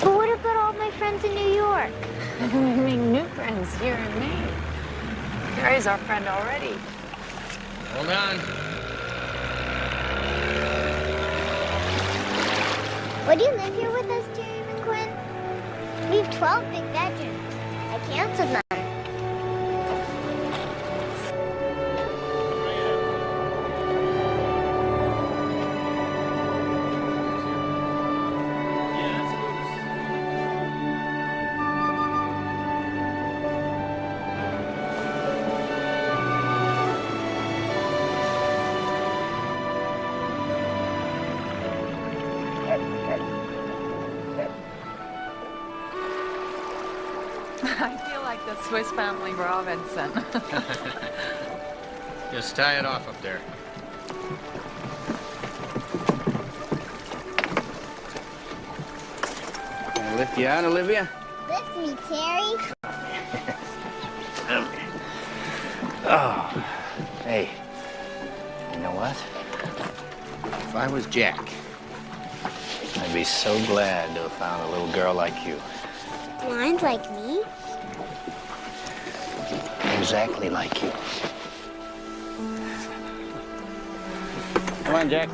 But what about all my friends in New York? We make new friends here in Maine. Terry's our friend already. Hold on. Would you live here with us, Terry and Quinn? We have 12 big bedrooms. I canceled them. I feel like the Swiss Family Robinson. Just tie it off up there. Can I lift you out, Olivia? Lift me, Terry. Oh, hey, you know what? If I was Jack, I'd be so glad to have found a little girl like you. Blind like me? Exactly like you. Come on, Jack.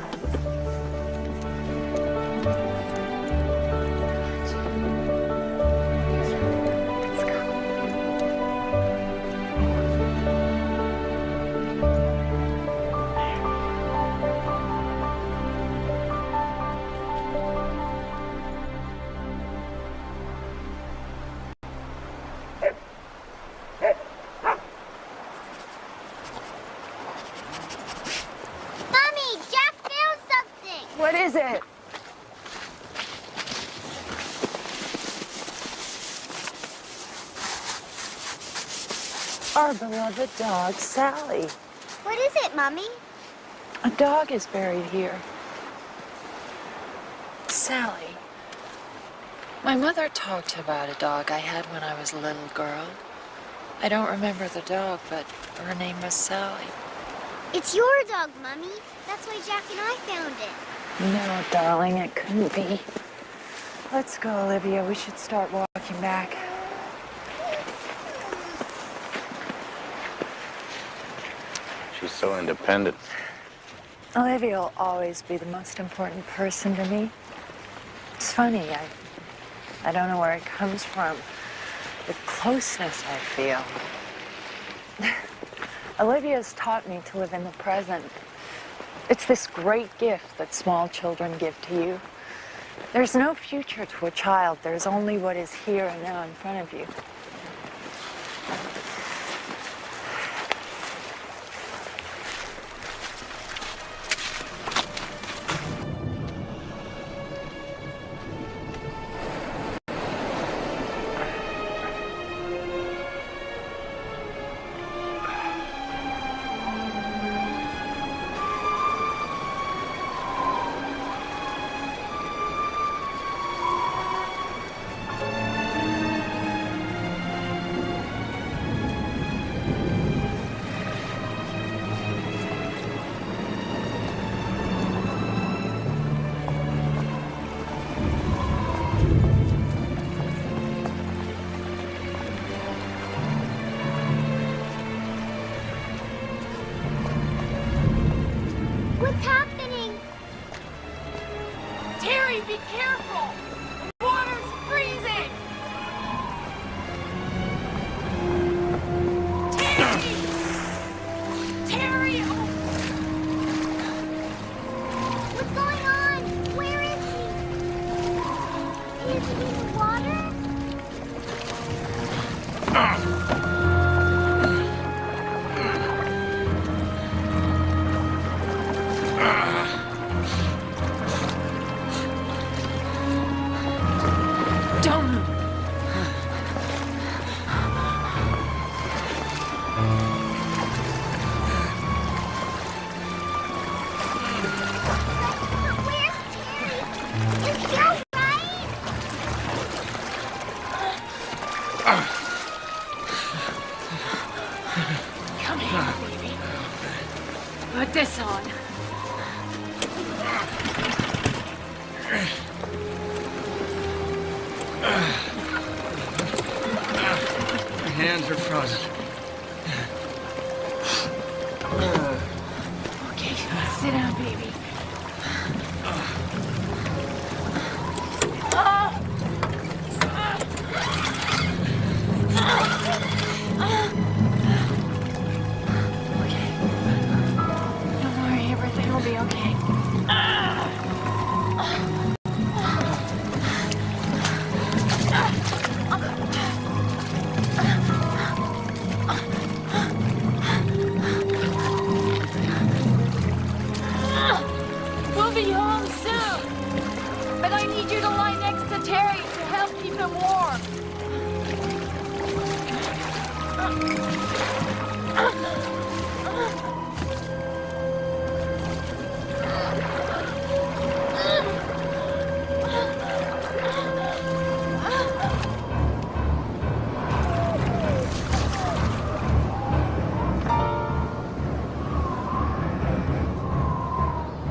What is it? Our beloved dog, Sally. What is it, Mommy? A dog is buried here. Sally. My mother talked about a dog I had when I was a little girl. I don't remember the dog, but her name was Sally. It's your dog, Mommy. That's why Jack and I found it. No, darling, it couldn't be. Let's go, Olivia. We should start walking back. She's so independent. Olivia will always be the most important person to me. It's funny, I don't know where it comes from. The closeness I feel. Olivia's taught me to live in the present. It's this great gift that small children give to you. There's no future to a child. There's only what is here and now in front of you. What's happening? Terry, be careful! The water's freezing! Terry! Terry! Oh. What's going on? Where is he? Is he in the water? Don't move. Is he alright? Come here, baby. Put this on. My hands are frozen. Okay, sit down, baby. Okay. Don't worry, everything will be okay. We'll be home soon. But I need you to lie next to Terry to help keep him warm.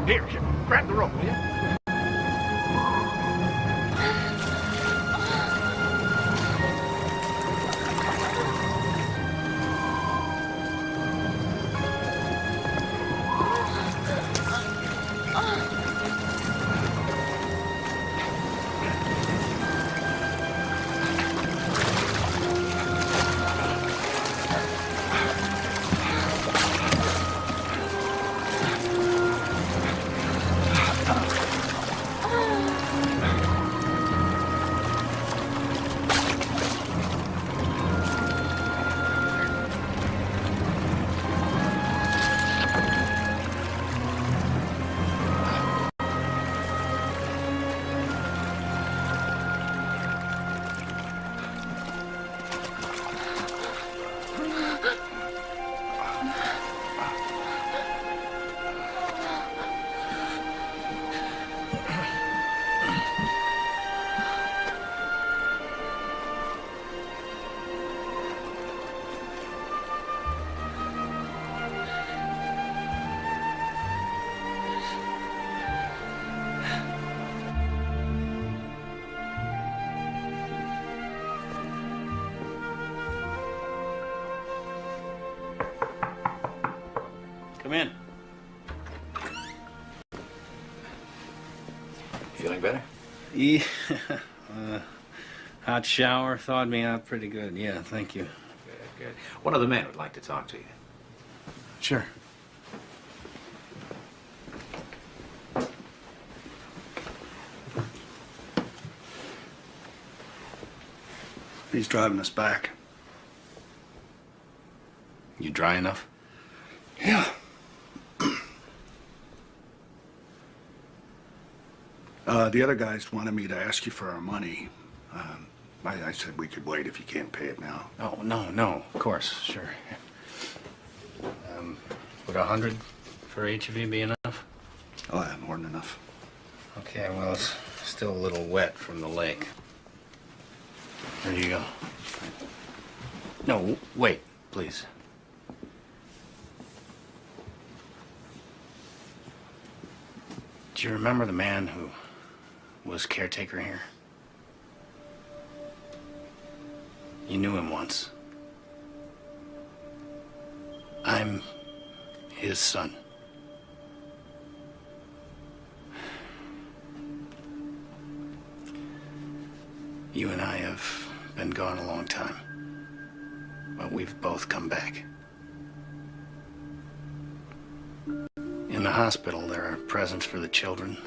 Here, grab the rope, will you? Come in. Feeling better? Yeah. Hot shower thawed me out pretty good. Yeah, thank you. Good. One of the men would like to talk to you. Sure. He's driving us back. You dry enough? Yeah. The other guys wanted me to ask you for our money. I said we could wait if you can't pay it now. Oh, no, of course, sure. Would 100 for each of you be enough? Oh, yeah, more than enough. Okay, well, it's still a little wet from the lake. There you go. No, wait, please. Do you remember the man who was caretaker here? You knew him once. I'm his son. You and I have been gone a long time, but we've both come back. In the hospital, there are presents for the children.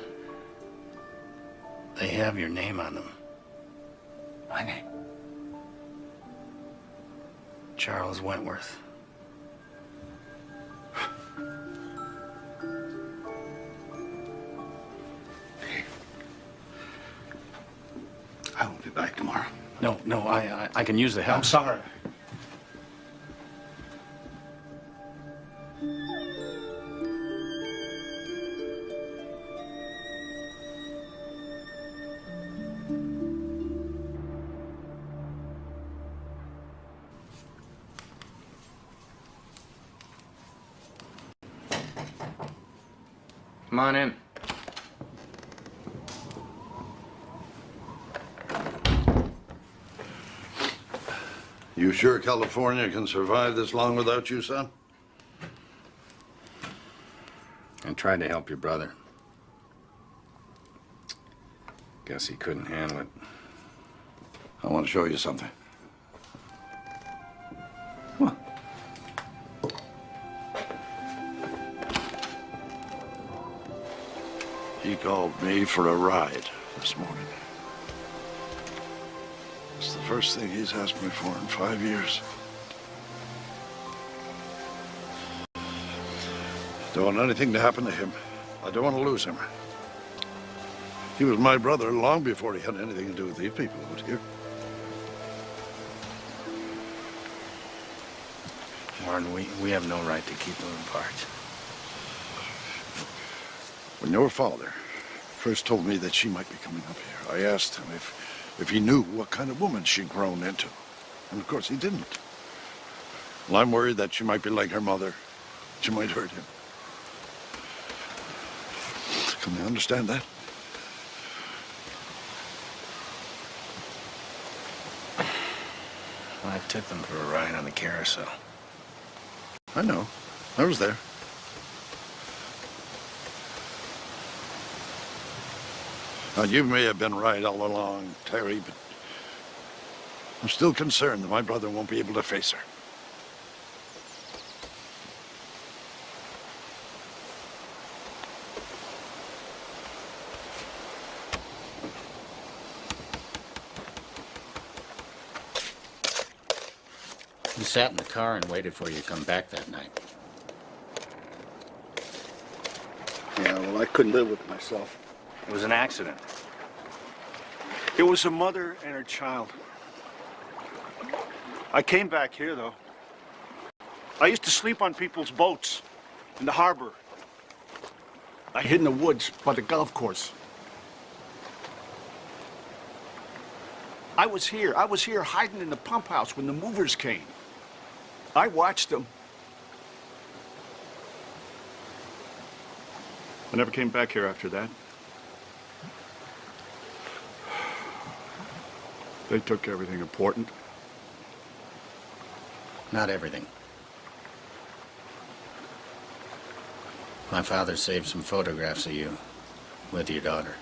They have your name on them. My name? Charles Wentworth. I won't be back tomorrow. No, I can use the help. I'm sorry. Come on in. You sure California can survive this long without you, son? I tried to help your brother. Guess he couldn't handle it. I want to show you something. He called me for a ride this morning. It's the first thing he's asked me for in 5 years. Don't want anything to happen to him. I don't want to lose him. He was my brother long before he had anything to do with these people out here. Warren, we have no right to keep them apart. When your father first told me that she might be coming up here, I asked him if he knew what kind of woman she'd grown into. And of course he didn't. Well, I'm worried that she might be like her mother. She might hurt him. Can you understand that? I took them for a ride on the carousel. I know. I was there. Now, you may have been right all along, Terry, but I'm still concerned that my brother won't be able to face her. We sat in the car and waited for you to come back that night. Yeah, well, I couldn't live with myself. It was an accident. It was a mother and her child. I came back here, though. I used to sleep on people's boats in the harbor. I hid in the woods by the golf course. I was here hiding in the pump house when the movers came. I watched them. I never came back here after that. They took everything important. Not everything. My father saved some photographs of you with your daughter.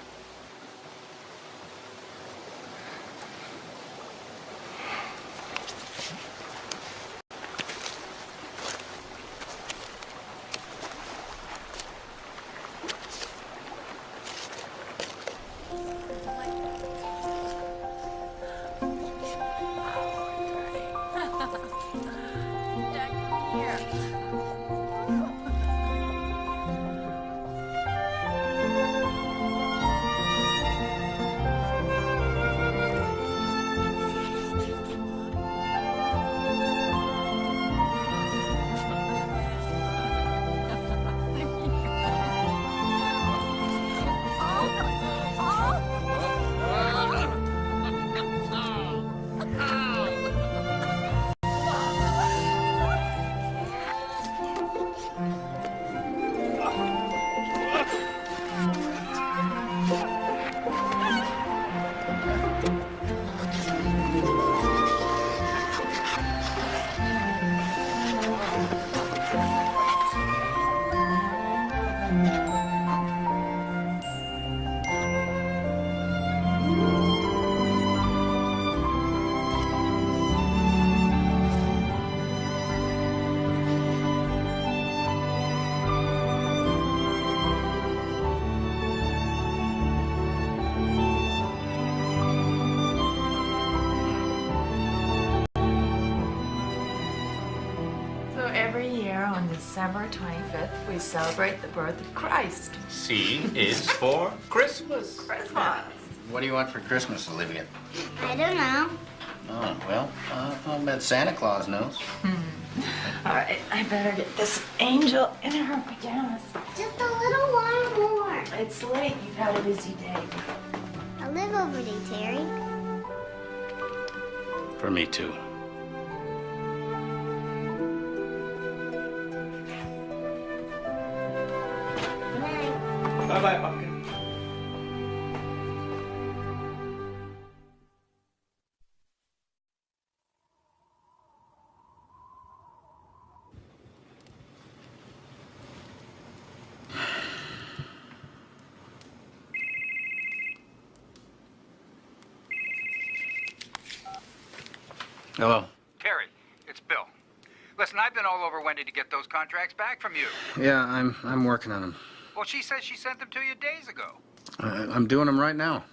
So every year on December 25th, we celebrate the birth of Christ. C is for Christmas. Christmas. What do you want for Christmas, Olivia? I don't know. Oh, well, I'll bet Santa Claus knows. All right, I better get this angel in her pajamas. Just a little while more. It's late. You've had a busy day. I'll live over day, Terry. For me, too. Bye-bye, Pumpkin. Hello. Terry, it's Bill. Listen, I've been all over Wendy to get those contracts back from you. Yeah, I'm working on them. Well, she says she sent them to you days ago. I'm doing them right now.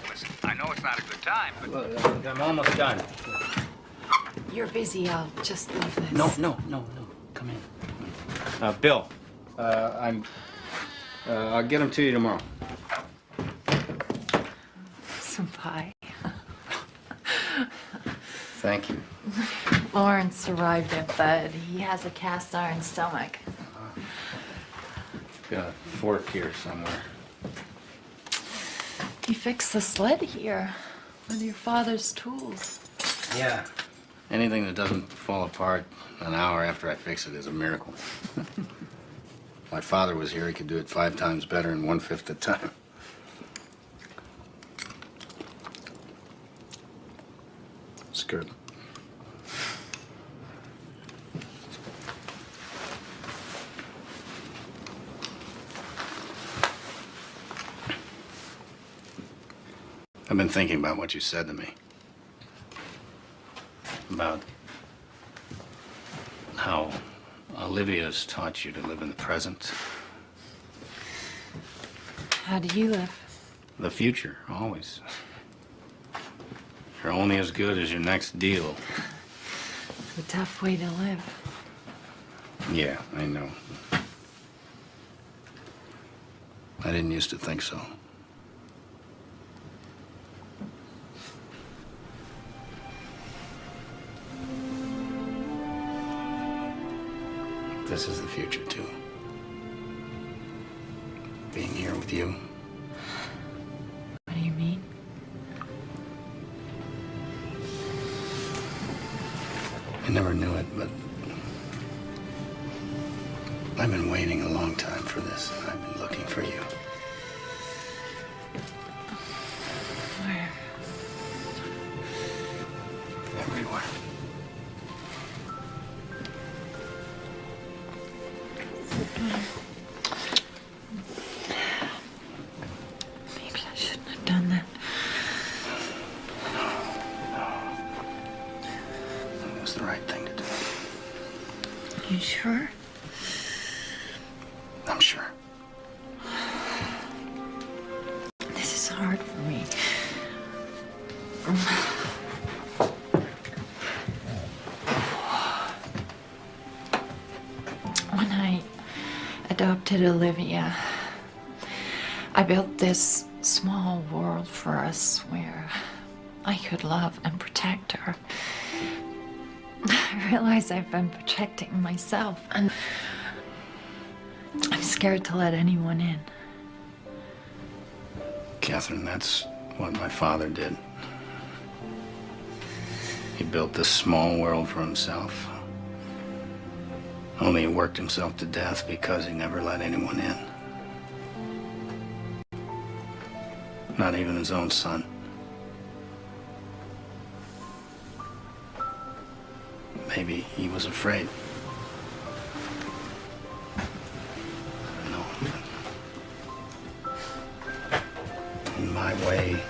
Listen, I know it's not a good time, but... Look, I'm almost done. You're busy. I'll just leave this. No. Come in. Bill, I'll get them to you tomorrow. Some pie. Thank you. Lawrence arrived at bed. He has a cast iron stomach. Got a fork here somewhere. He fixed the sled here with your father's tools. Yeah. Anything that doesn't fall apart an hour after I fix it is a miracle. My father was here, he could do it 5 times better in 1/5 the time. It's good. I've been thinking about what you said to me. About how Olivia's taught you to live in the present. How do you live? The future, always. You're only as good as your next deal. It's a tough way to live. Yeah, I know. I didn't used to think so. This is the future, too. Being here with you. What do you mean? I never knew it, but I've been waiting a long time for this, and I've been looking for you. Where? Everywhere. You sure? I'm sure. This is hard for me. When I adopted Olivia, I built this small world for us where I could love and protect her. I realize I've been protecting myself, and I'm scared to let anyone in. Catherine, that's what my father did. He built this small world for himself. Only he worked himself to death because he never let anyone in. Not even his own son. Maybe he was afraid. I don't know. In my way,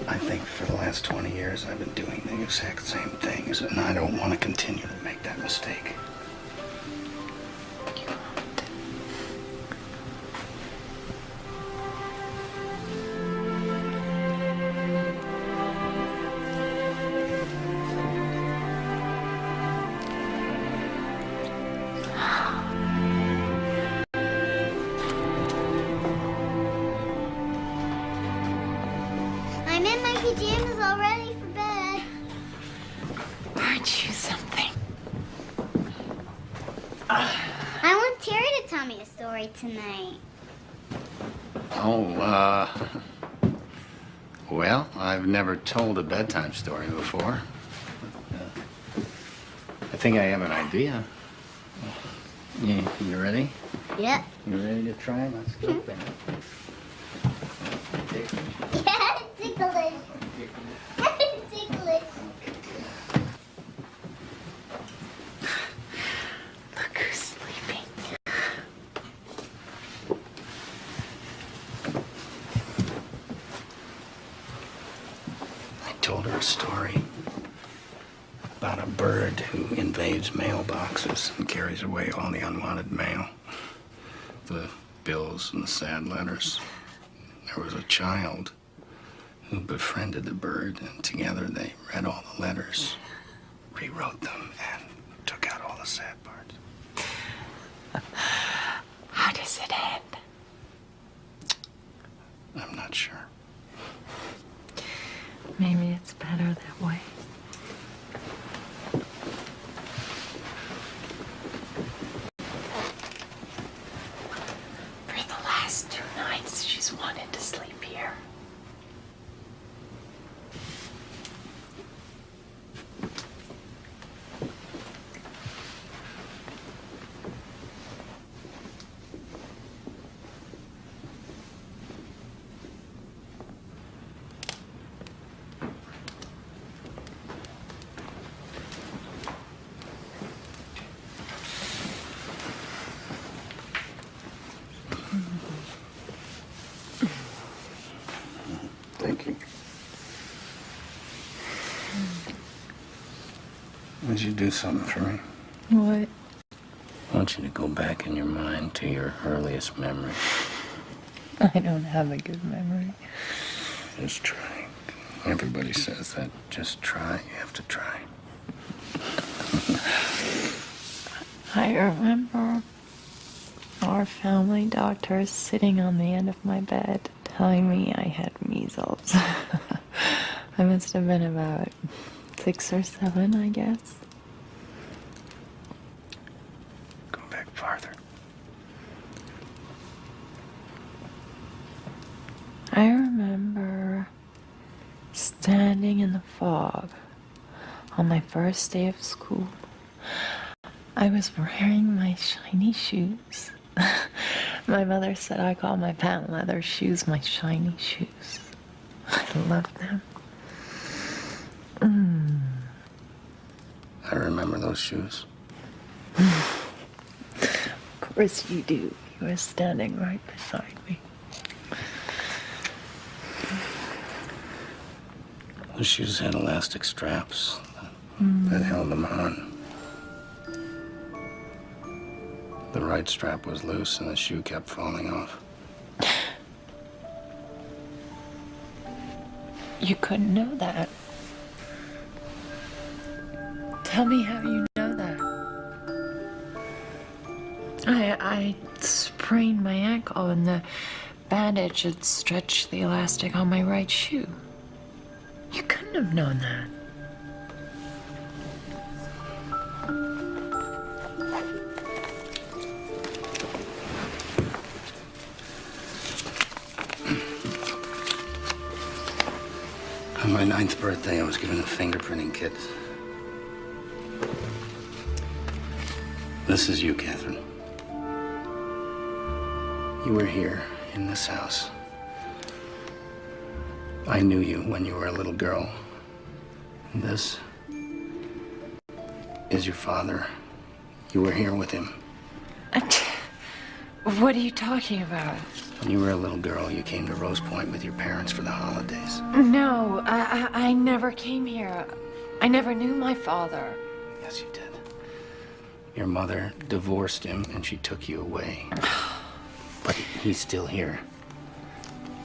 I think for the last 20 years I've been doing the exact same things, and I don't want to continue to make that mistake. I'm in my pajamas all ready for bed. Aren't you something? I want Terry to tell me a story tonight. Oh, well, I've never told a bedtime story before. I think I have an idea. You ready? Yep. You ready to try? Let's go, Ben. Yeah, ticklish. Ticklish. Look who's sleeping. I told her a story about a bird who invades mailboxes and carries away all the unwanted mail. The bills and the sad letters. There was a child who befriended the bird, and together they read all the letters, rewrote them, and took out all the sad parts. How does it end? I'm not sure. Maybe it's better that way. For the last 2 nights, she's wanted to sleep here. Thank you. Would you do something for me? What? I want you to go back in your mind to your earliest memory. I don't have a good memory. Just try. Everybody says that. Just try. You have to try. I remember our family doctor sitting on the end of my bed telling me I had measles. I must have been about 6 or 7, I guess. Go back farther. I remember standing in the fog on my first day of school. I was wearing my shiny shoes. My mother said I call my patent leather shoes my shiny shoes. I love them. I remember those shoes. Of course you do. You were standing right beside me. Those shoes had elastic straps. that held them on. The right strap was loose and the shoe kept falling off. You couldn't know that. Tell me how you know that. I sprained my ankle and the bandage had stretched the elastic on my right shoe. You couldn't have known that. On my 9th birthday, I was given a fingerprinting kit. This is you, Catherine. You were here in this house. I knew you when you were a little girl. And this is your father. You were here with him. What are you talking about? When you were a little girl, you came to Rose Point with your parents for the holidays. No, I never came here. I never knew my father. Yes, you did. Your mother divorced him and she took you away. But he's still here.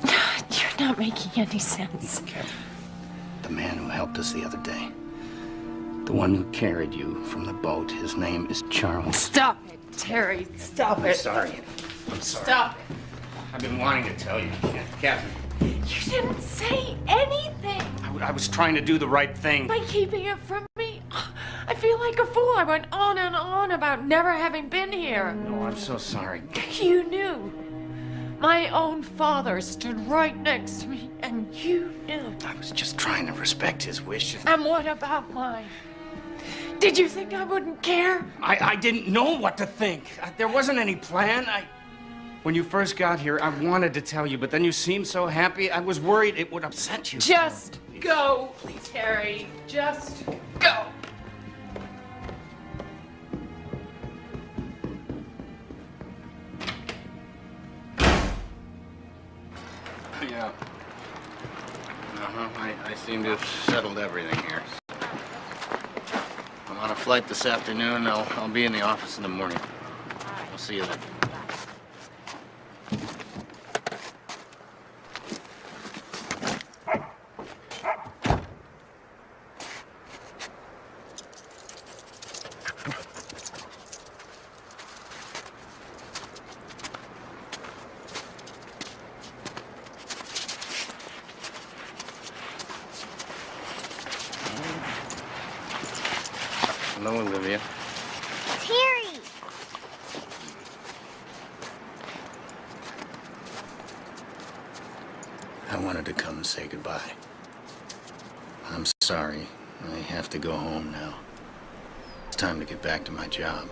You're not making any sense. The man who helped us the other day. The one who carried you from the boat. His name is Charles. Stop it, Terry. Stop it. I'm sorry. I'm sorry. Stop it. I've been wanting to tell you, Catherine. You didn't say anything. I was trying to do the right thing. By keeping it from me, I feel like a fool. I went on and on about never having been here. No, I'm so sorry. You knew. My own father stood right next to me, and you knew. I was just trying to respect his wishes. And what about mine? Did you think I wouldn't care? I didn't know what to think. There wasn't any plan. When you first got here, I wanted to tell you, but then you seemed so happy, I was worried it would upset you. Just go, Terry. Just go. Yeah. I seem to have settled everything here. I'm on a flight this afternoon. I'll be in the office in the morning. I'll see you then. Hello, Olivia. Terry! I wanted to come and say goodbye. I'm sorry. I have to go home now. It's time to get back to my job.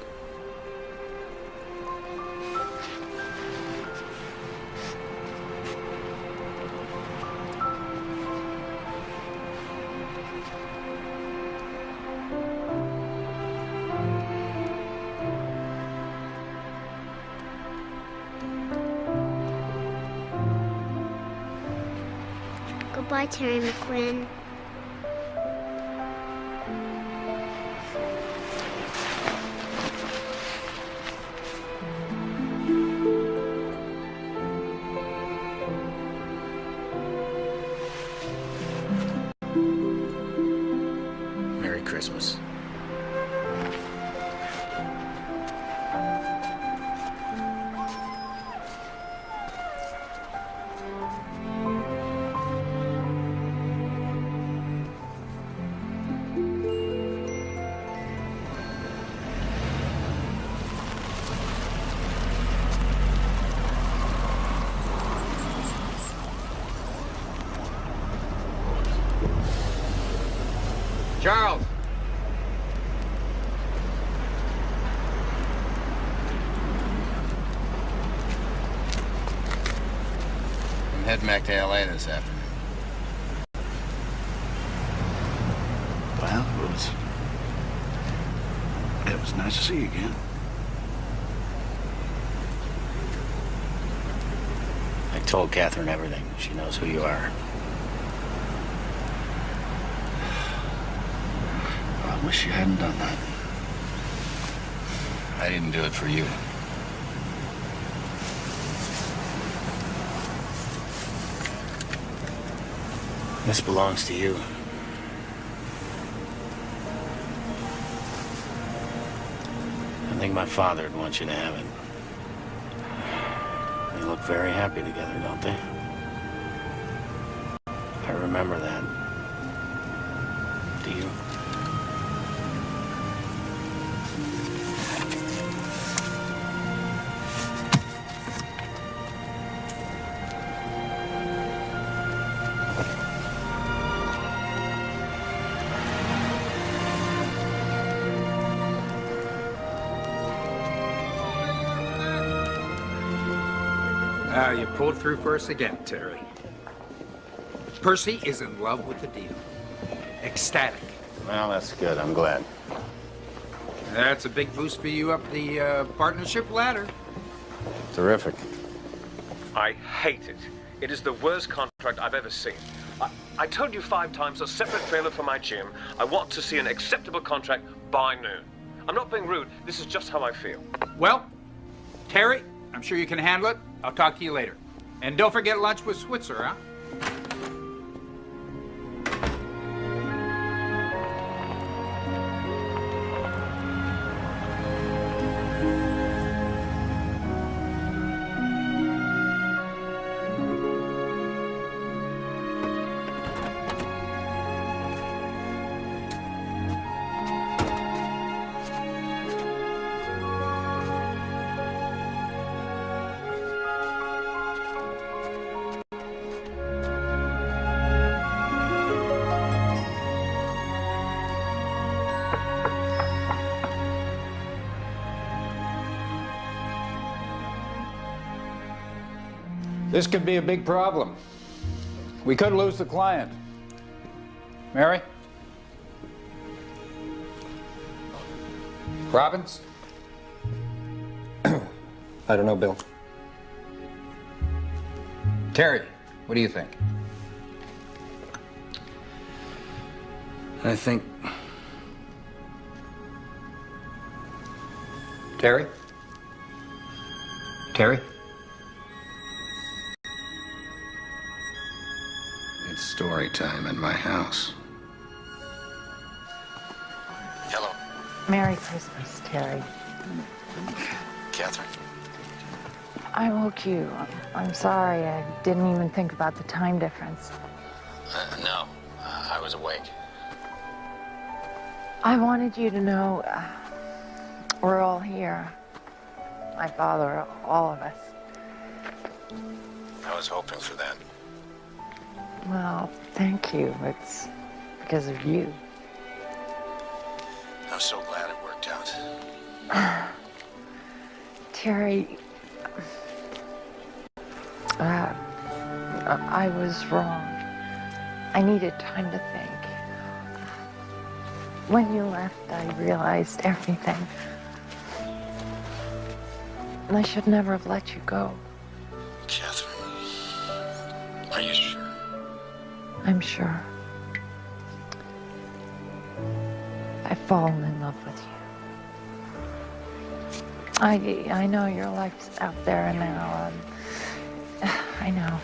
Goodbye, Terry McQuinn. Merry Christmas. Charles! I'm heading back to LA this afternoon. Well, it was nice to see you again. I told Catherine everything. She knows who you are. Well, I wish you hadn't done that. I didn't do it for you. This belongs to you. I think my father would want you to have it. They look very happy together, don't they? I remember that. Do you? You pulled through for us again, Terry. Percy is in love with the deal. Ecstatic. Well, that's good. I'm glad. That's a big boost for you up the partnership ladder. Terrific. I hate it. It is the worst contract I've ever seen. I told you 5 times, a separate trailer for my gym. I want to see an acceptable contract by noon. I'm not being rude. This is just how I feel. Well, Terry, I'm sure you can handle it. I'll talk to you later. And don't forget lunch with Switzer, huh? This could be a big problem. We could lose the client. Mary? Robbins? I don't know, Bill. Terry, what do you think? I think... Terry? Terry? It's story time at my house. Hello. Merry Christmas, Terry. Catherine? I woke you. I'm sorry. I didn't even think about the time difference. No. I was awake. I wanted you to know we're all here. My father, all of us. I was hoping for that. Well, thank you. It's because of you. I'm so glad it worked out. Terry, I was wrong. I needed time to think. When you left, I realized everything. And I should never have let you go. Catherine, are you sure? I'm sure. I've fallen in love with you. I know your life's out there now. I know.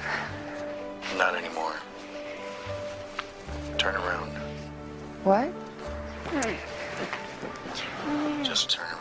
Not anymore. Turn around. What? Just turn